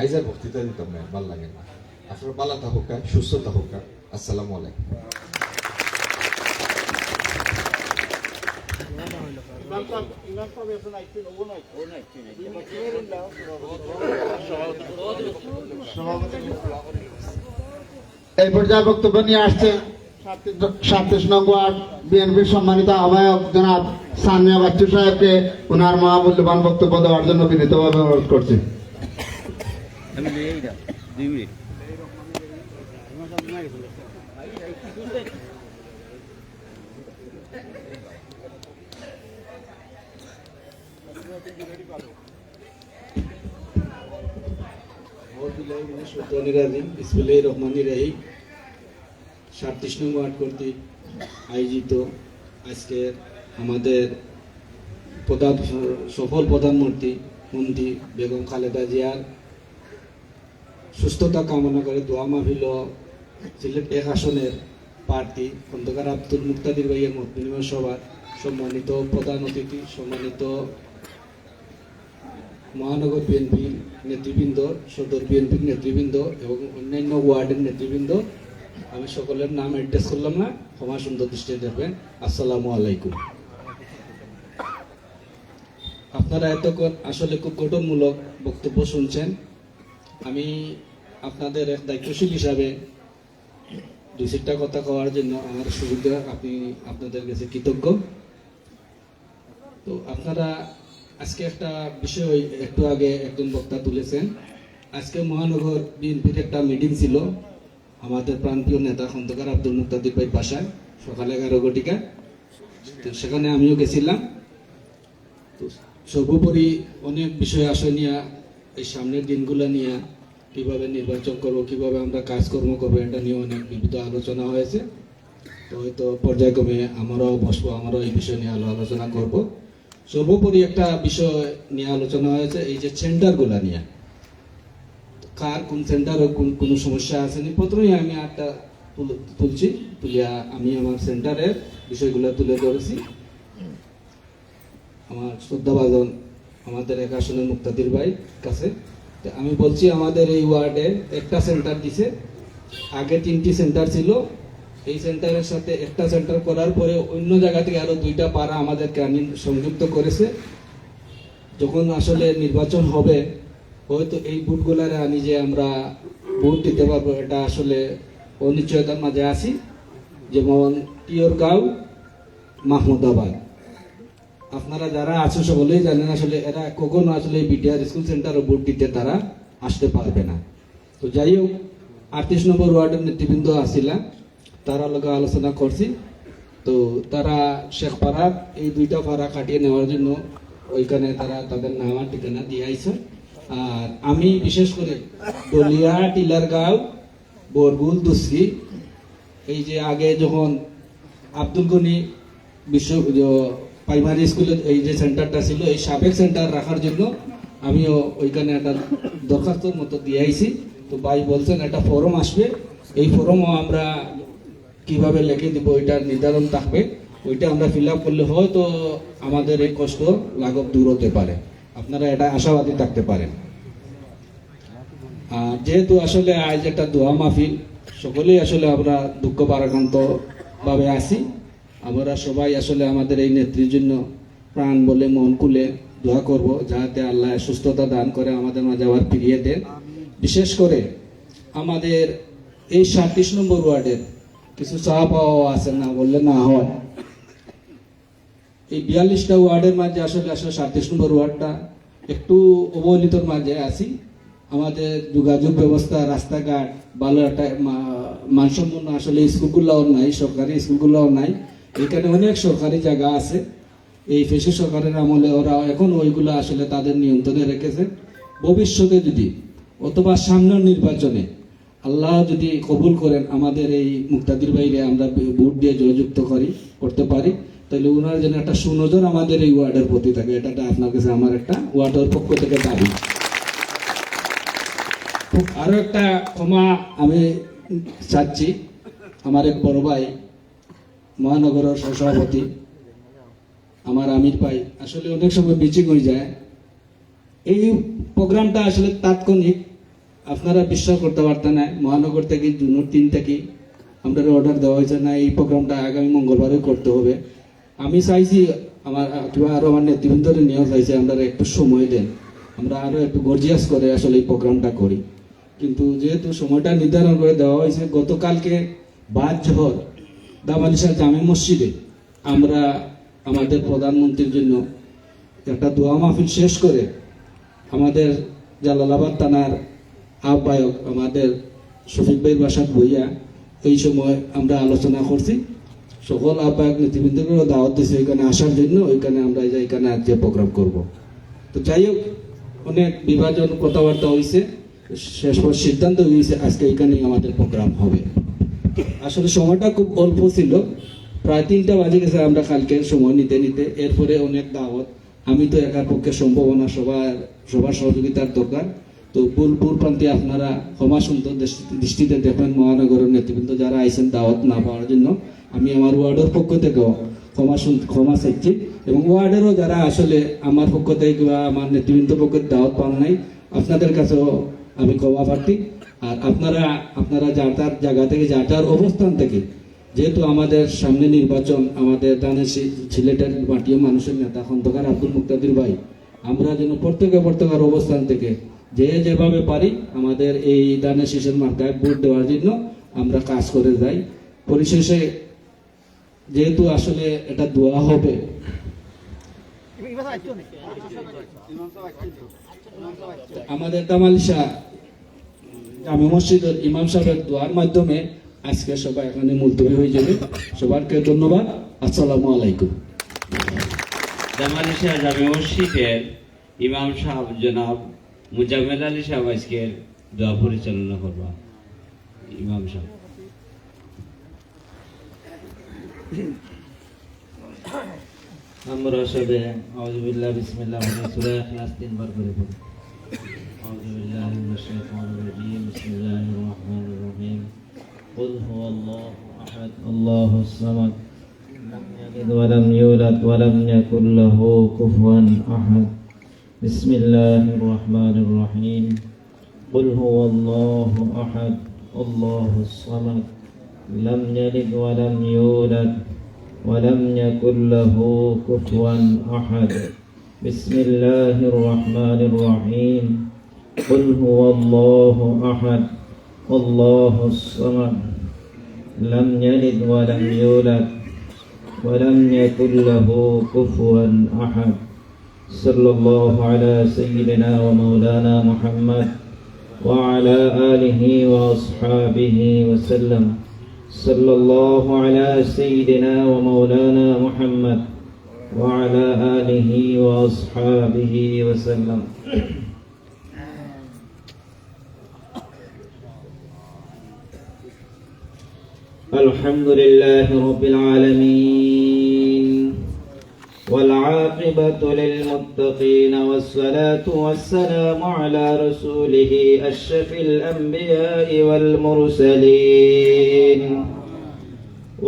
আইজার বক্তৃতা দিতাম না, ভাল লাগে না। আপনারা ভালো থাকুকা, সুস্থ থাকুকা। আসসালামু আলাইকুম। এই পর্যায়ে বক্তব্য নিয়ে আসছে 37 নং ওয়ার্ড বিএনপির সম্মানিত আহ্বায়ক জনাব সামিয়া বাচ্চু সাহেবকে ওনার মহামূল্যবান বক্তব্য দেওয়ার জন্য বিনীতভাবে অনুরোধ করছি। বিসমিল্লাহির রহমানির রহিম। 37 নং ওয়ার্ড কর্তৃক আয়োজিত আজকে আমাদের সফল প্রধানমন্ত্রী মন্ত্রী বেগম খালেদা জিয়ার সুস্থতা কামনা করে দোয়া মাহফিল সিলেট 1 আসনের প্রার্থী খন্দকার আব্দুল মুক্তাদির ভাইয়ের মত বিনিময় সভার সম্মানিত প্রধান অতিথি, সম্মানিত মহানগর বিএনপির নেতৃবৃন্দ, সদর বিএনপির নেতৃবৃন্দ এবং অন্যান্য ওয়ার্ডের নেতৃবৃন্দ, আমি সকলের নাম অ্যাড্রেস করলাম না, ক্ষমা সুন্দর দৃষ্টিতে দেখবেন। আসসালামু আলাইকুম। আপনারা এতক্ষণ আসলে খুব গঠনমূলক বক্তব্য শুনছেন। আমি আপনাদের এক দায়িত্বশীল হিসাবে 2-4টা কথা কওয়ার জন্য আমার সুবিধা আপনাদের কাছে কৃতজ্ঞ। তো আপনারা আজকে একটা বিষয় একটু আগে একজন বক্তা তুলেছেন। আজকে মহানগর বিএনপির একটা মিটিং ছিল আমাদের প্রান্তীয় নেতা খন্দকার আব্দুল মুক্তাদির ভাই বাসায়। সকালে 11 ঘটিকা। তো সেখানে আমিও গেছিলাম। তো সর্বোপরি অনেক বিষয় আসে নিয়ে এই সামনের দিনগুলো নিয়ে কিভাবে নির্বাচন করবো, কিভাবে আমরা কাজকর্ম করবো, এটা নিয়ে অনেক বিবিধ আলোচনা হয়েছে। তো হয়তো পর্যায়ক্রমে আমরাও বসবো, আমরাও এই বিষয় নিয়ে আলোচনা করব। সর্বোপরি একটা বিষয় নিয়ে আলোচনা হয়েছে, এই যে সেন্টারগুলা নিয়ে, কার কোন সেন্টারে কোনো সমস্যা আসেনি। প্রথমেই আমি একটা তুলিয়া আমি আমার সেন্টারের বিষয়গুলো তুলে ধরেছি। আমার শ্রদ্ধাভাজন আমাদের এক আসনের মুক্তাদির ভাই কাছে তো আমি বলছি, আমাদের এই ওয়ার্ডে একটা সেন্টার দিছে, আগে 3টি সেন্টার ছিল। এই সেন্টারের সাথে একটা সেন্টার করার পরে অন্য জায়গা থেকে আরো 2টা পাড়া আমাদেরকে সংযুক্ত করেছে। যখন আসলে নির্বাচন হবে, হয়তো এই বুথগুলারে আনি যে আমরা ভোট দিতে পারবো, এটা আসলে অনিশ্চয়তার মাঝে আছি। যেমন টিয়রগাঁও, মাহমুদাবাদ, আপনারা যারা আছেন সকলেই জানেন আসলে এরা কখনো আসলে বিটিআর স্কুল সেন্টারে ভোট দিতে তারা আসতে পারবে না। তো যাই হোক, 38 নম্বর ওয়ার্ডের নেতৃবৃন্দ আসিলা, তারা লোক আলোচনা করছি। তো তারা শেখপাড়া এই 2টা পাড়া কাটিয়ে নেওয়ার জন্য ওইখানে তারা তাদের নাম আর ঠিকানা দিয়ে আইছে। আর আমি বিশেষ করে দলিয়া, টিলারগাঁও, বরগুল, দুসরি, এই যে আগে যখন আব্দুল গনি বিশ্ব প্রাইমারি স্কুলের এই যে সেন্টারটা ছিল, এই সাবেক সেন্টার রাখার জন্য আমিও ওইখানে একটা দরখাস্তর মতো দিয়ে আইছি। তো ভাই বলছেন একটা ফরম আসবে, এই ফরমও আমরা কিভাবে লিখে দিব ওইটার নির্ধারণ থাকবে, ওইটা আমরা ফিল আপ করলে হয়তো আমাদের এই কষ্ট লাঘব দূর হতে পারে। আপনারা এটা আশাবাদী থাকতে পারেন। যেহেতু আসলে আজ একটা দোয়া মাহফিল, সকলেই আসলে আমরা দুঃখ ভারাক্রান্ত ভাবে আছি। আমরা সবাই আসলে আমাদের এই নেত্রীর জন্য প্রাণ বলে মন খুলে দোয়া করব, যাতে আল্লাহ সুস্থতা দান করে, আমাদের মাঝে আবার ফিরিয়ে দেন। বিশেষ করে আমাদের এই 37 নম্বর ওয়ার্ডের কিছু চাওয়া পাওয়া আছে, না বললে না হয়। এই 42টা ওয়ার্ডের মাঝে আসলে 37 নম্বর ওয়ার্ডটা একটু অবহেলিতর মাঝে আছি। আমাদের যোগাযোগ ব্যবস্থা, রাস্তাঘাট ভালো একটা মানসম্পন্ন আসলে স্কুলগুলোও নাই, সরকারি স্কুলগুলোও নাই। এখানে অনেক সরকারি জায়গা আছে, এই ফেসি সরকারের আমলে ওরা এখন ওইগুলো আসলে তাদের নিয়ন্ত্রণে রেখেছে। ভবিষ্যতে যদি অথবা সামনের নির্বাচনে আল্লাহ যদি কবুল করেন, আমাদের এই মুক্তাদির বাইরে আমরা ভোট দিয়ে জয়যুক্ত করতে পারি, তাহলে ওনার যেন একটা সুনজর আমাদের এই ওয়ার্ডের প্রতি থাকে, এটা আপনার কাছে আমার একটা ওয়ার্ডের পক্ষ থেকে দাবি। আরো একটা ক্ষমা আমি চাচ্ছি, আমার এক বড় ভাই মহানগরের সহসভাপতি আমার আমির ভাই আসলে অনেক সময় মিচিং হয়ে যায়। এই প্রোগ্রামটা আসলে তাৎক্ষণিক, আপনারা বিশ্বাস করতে পারতেন না, মহানগর থেকে জুন 3 থেকে আমরা অর্ডার দেওয়া হয়েছে না, এই প্রোগ্রামটা আগামী মঙ্গলবারে করতে হবে। আমি চাইছি আরো আমার নেতৃবৃন্দরে নিয়েও চাইছি আমরা একটু সময় দেন, আমরা আরো একটু গর্জিয়াস করে আসলে এই প্রোগ্রামটা করি। কিন্তু যেহেতু সময়টা নির্ধারণ করে দেওয়া হয়েছে, গতকালকে বাদ জোহর দামালিশা জামে মসজিদে আমরা আমাদের প্রধানমন্ত্রীর জন্য একটা দোয়া মাহফিল শেষ করে আমাদের জালালাবাদ থানার আহ্বায়ক আমাদের শফিক ভাই বাসাদ ভইয়া এই সময় আমরা আলোচনা করছি। সকল আহ্বায়ক নেতৃবৃন্দকেও দাওয়াত দিয়েছে ওইখানে আসার জন্য, ওইখানে আমরা এখানে আজকে প্রোগ্রাম করব। তো যাই হোক, অনেক বিভাজন কথাবার্তা হয়েছে, শেষ পর সিদ্ধান্ত হয়েছে আজকে এখানেই আমাদের প্রোগ্রাম হবে। আসলে সময়টা খুব অল্প ছিল, প্রায় 3টা বাজে গেছে আমরা কালকে সময় নিতে নিতে। এরপরে অনেক দাওয়াত, আমি তো একার পক্ষে সম্ভব না, সবার সহযোগিতার দরকার। তো ভুল প্রান্তে আপনারা ক্ষমা সুন্দর দৃষ্টিতে দেখবেন। মহানগরের নেতৃবৃন্দ যারা আইসেন দাওয়াত না পাওয়ার জন্য, আমি আমার ওয়ার্ডের পক্ষ থেকেও ক্ষমা চাইছি, এবং ওয়ার্ডেরও যারা আসলে আমার পক্ষ থেকে বা আমার নেতৃবৃন্দের পক্ষে দাওয়াত পান নাই, আপনাদের কাছেও আমি ক্ষমা প্রার্থী। আর আপনারা যার তার জায়গা থেকে, যার তার অবস্থান থেকে, যেহেতু আমাদের সামনে নির্বাচন, আমাদের দানের সিলেটের মাটির মানুষের নেতা খন্দকার আব্দুল মুক্তাদির ভাই, আমরা যেন প্রত্যেকের অবস্থান থেকে যেভাবে পারি আমাদের এই দানের শীষের মার্কায় ভোট দেওয়ার জন্য আমরা কাজ করে যাই। পরিশেষে যেহেতু আসলে এটা দোয়া হবে, আমাদের দামালিশা জামে মসজিদের ইমাম সাহেবের দোয়ার মাধ্যমে আজকে সবাই এখানে মুলতবি হয়ে যাবে। সবাইকে ধন্যবাদ। আসসালামু আলাইকুম। জামাল শাহ জামে মসজিদের ইমাম সাহেব জনাব মুজাম্মেল আলী সাহেব আজকের দোয়া পরিচালনা করবা। ইমাম সাহেব। আমরা সবে আউযুবিল্লাহ বিসমিল্লাহ সূরা ইখলাস 3 বার করে পড়ি। আউযুবিল্লাহি মিনাশ শাইতানির রাজীম বিসমিল্লাহির রহমানির রহিম কুল হুয়াল্লাহু আহাদ আল্লাহুস সামাদ লাম ইয়ালিদ ওয়া লাম ইউলাদ ওয়া লাম ইয়াকুল লাহু কুফুয়ান আহাদ বিসমিল্লাহির রহমানির রহিম কুল হুয়াল্লাহু আহাদ আল্লাহুস সামাদ লাম ইয়ালিদ ওয়া লাম ইউলাদ ولم يكن له كفوا أحد بسم الله الرحمن الرحيم قل هو الله أحد الله الصمد لم يلد ولم يولد ولم يكن له كفوا أحد صلى الله على سيدنا ومولانا محمد وعلى آله وأصحابه وسلم صلى الله على سيدنا ومولانا محمد وعلى آله وأصحابه وسلم الحمد لله رب العالمين والعاقبة للمتقين والصلاة والسلام على رسوله أشرف الأنبياء والمرسلين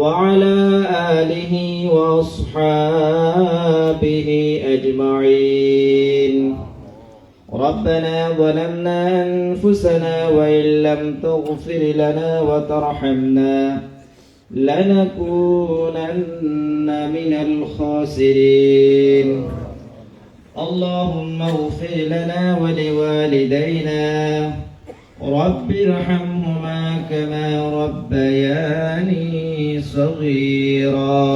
وعلى آله وأصحابه أجمعين ربنا ظلمنا أنفسنا وإن لم تغفر لنا وترحمنا لنكونن من الخاسرين اللهم اغفر لنا ولوالدينا رب ارحمهما كما ربياني صغيرا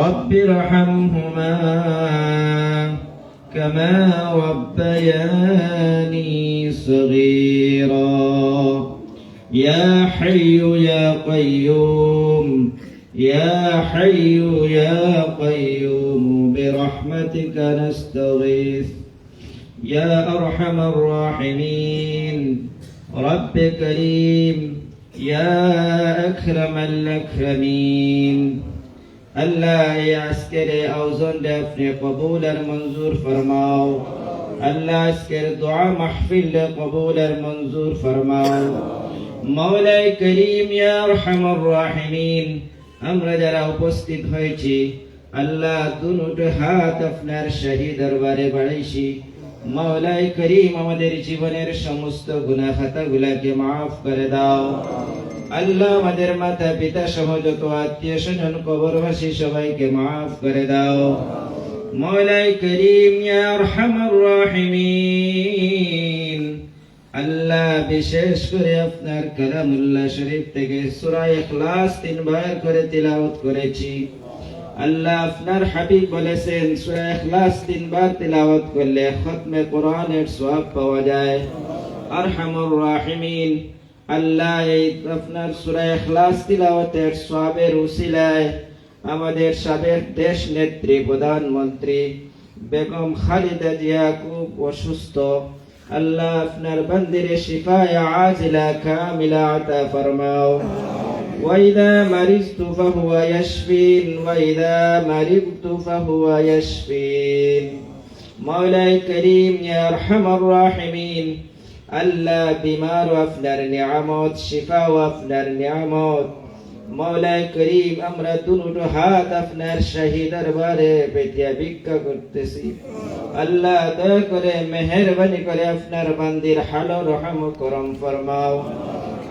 رب ارحمهما كما ربياني صغيرا يا حي يا قيوم يا حي يا قيوم برحمتك نستغيث يا أرحم الراحمين رب كريم يا أكرم الأكرمين الله يعسكر أوزن دفن قبول المنظور فرماو الله عسكر دعاء محفل قبول المنظور فرماو مولاي كريم يا أرحم الراحمين আমরা যারা উপস্থিত হয়েছি আল্লাহ দুটো হাত আপনার শহীদ দরবারে বাড়াইছি মওলাই করিম আমাদের জীবনের সমস্ত গুনাহ খাতাগুলোকে maaf করে দাও আল্লাহ আমাদের মাতা পিতা সহ যত আত্মীয় স্বজন কবরবাসী সবাইকে maaf করে দাও মওলাই করিম ইয়া আরহামার রাহিমিন আল্লাহ বিশেষ করে আপনার কালামুল্লাহ শরীফ থেকে সূরা ইখলাস 3 বার করে তিলাওয়াত করেছি আল্লাহ আপনার হাবিব বলেছেন সূরা ইখলাস 3 বার তিলাওয়াত করলে খতমে কোরআনের সওয়াব পাওয়া যায় আরহামুর রাহিমিন আল্লাহ এই আপনার সূরা ইখলাস তিলাওয়াতের সওয়াবের উসিলায় আমাদের সাবেক দেশ নেত্রী প্রধানমন্ত্রী বেগম খালেদা জিয়া খুব অসুস্থ আল্লাহ আপনার বান্দিরে শিফায়ে আজিলা কামিলা আতা ফরমাও وإذا مرضت فهو يشفين وإذا مرضت فهو يشفين مولاي كريم يا أرحم الراحمين الله بمار وافنر نعمات شفاء وافنر نعمات مولاي كريم আমরা দুটো হাত আপনার শহীদ দরবারে পেটিয়া ভিক্ষা করতেছি আল্লাহ দয়া করে মেহেরবানি করে আপনার বান্দির হাল রহম করম ফরমাও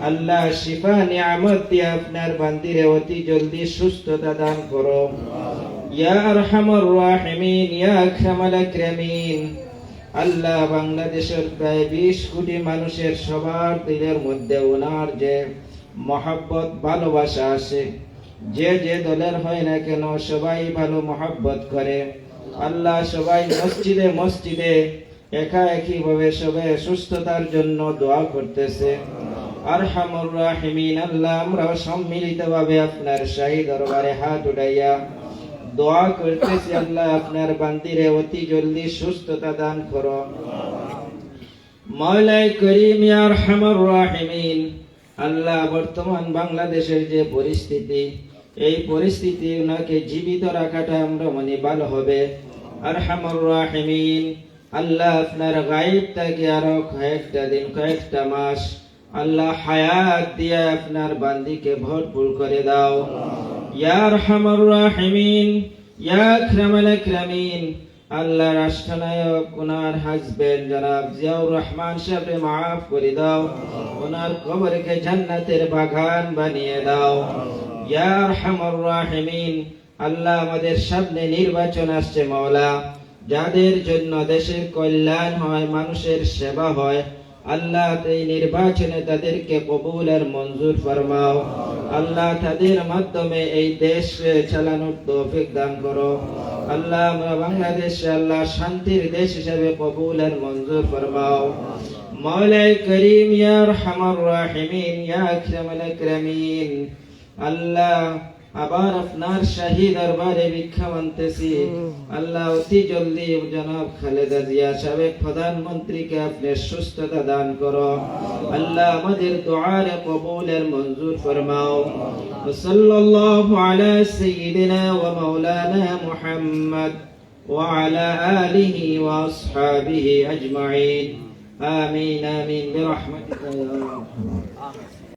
আল্লাহ শিফা নিয়ামত দিয়ে আপনার বান্দিরে অতি জলদি সুস্থতা দান করো ইয়া আরহামার রাহিমিন ইয়া আকরামাল আকরামিন আল্লাহ বাংলাদেশের প্রায় 20 কোটি মানুষের সবার দিলের মধ্যে ওনার যে মহব্বত ভালোবাসা আছে যে যে দলের হয় না কেন সবাই ভালো মহব্বত করে আল্লাহ সবাই মসজিদে মসজিদে একা একই ভাবে সবাই সুস্থতার জন্য দোয়া করতেছে আরহামুর রাহিমিন আল্লাহ আমরা সম্মিলিতভাবে আপনার শাহী দরবারে হাত উঠাইয়া দোয়া করতেছি আল্লাহ আপনার বান্দিরে অতি জলদি সুস্থতা দান করো। মাওলাই করিম ইয়া আরহামুর রাহিমিন আল্লাহ বর্তমান বাংলাদেশের যে পরিস্থিতি, এই পরিস্থিতি ওনাকে জীবিত রাখাটা আমরা মনে ভালো হবে। আরহামুর রাহিমিন আল্লাহ আপনার গায়েব থেকে আরো কয়েকটা দিন কয়েকটা মাস আল্লাহ হায়াত দিয়ে আপনার বান্দিকে ভরপুর করে দাও। ইয়া আরহামুর রাহিমিন ইয়া আকরামাল আকরামিন আল্লাহ রাষ্ট্রনায়ক ওনার হাজবেন্ড জনাব জিয়াউর রহমান সাহেবকে মাফ করে দাও, ওনার কবরকে জান্নাতের বাগান বানিয়ে দাও। ইয়া আরহামুর রাহিমিন আল্লাহ আমাদের সামনে নির্বাচন আসছে মাওলা, যাদের জন্য দেশের কল্যাণ হয়, মানুষের সেবা হয়, আল্লাহ এই নির্বাচনে তাদেরকে কবুল আর মঞ্জুর ফরমাও। আল্লাহ তাদের মাধ্যমে এই দেশ চালানোর তৌফিক দান করো। আল্লাহ আমরা বাংলাদেশে আল্লাহ শান্তির দেশ হিসেবে কবুল আর মঞ্জুর ফরমাও। মাওলাই করিম ইয়া আরহামুর রাহিমিন ইয়া আকরামাল আকরামিন আল্লাহ আবার আপনার শাহী দরবারে ভিক্ষা মানতেছি আল্লাহ অতি জলদি জনাব খালেদা জিয়া সাবেক প্রধানমন্ত্রীকে আপনি সুস্থতা দান করো। আল্লাহ আমাদের দুআর কবুলের মঞ্জুর ফরমাও। সাল্লাল্লাহু আলা সাইয়্যিদিনা ওয়া মাওলানা মুহাম্মদ ওয়া আলা আলিহি ওয়া আসহাবিহি আজমাইন আমিন আমিন বিরহমাতিকা ইয়া রাহমান।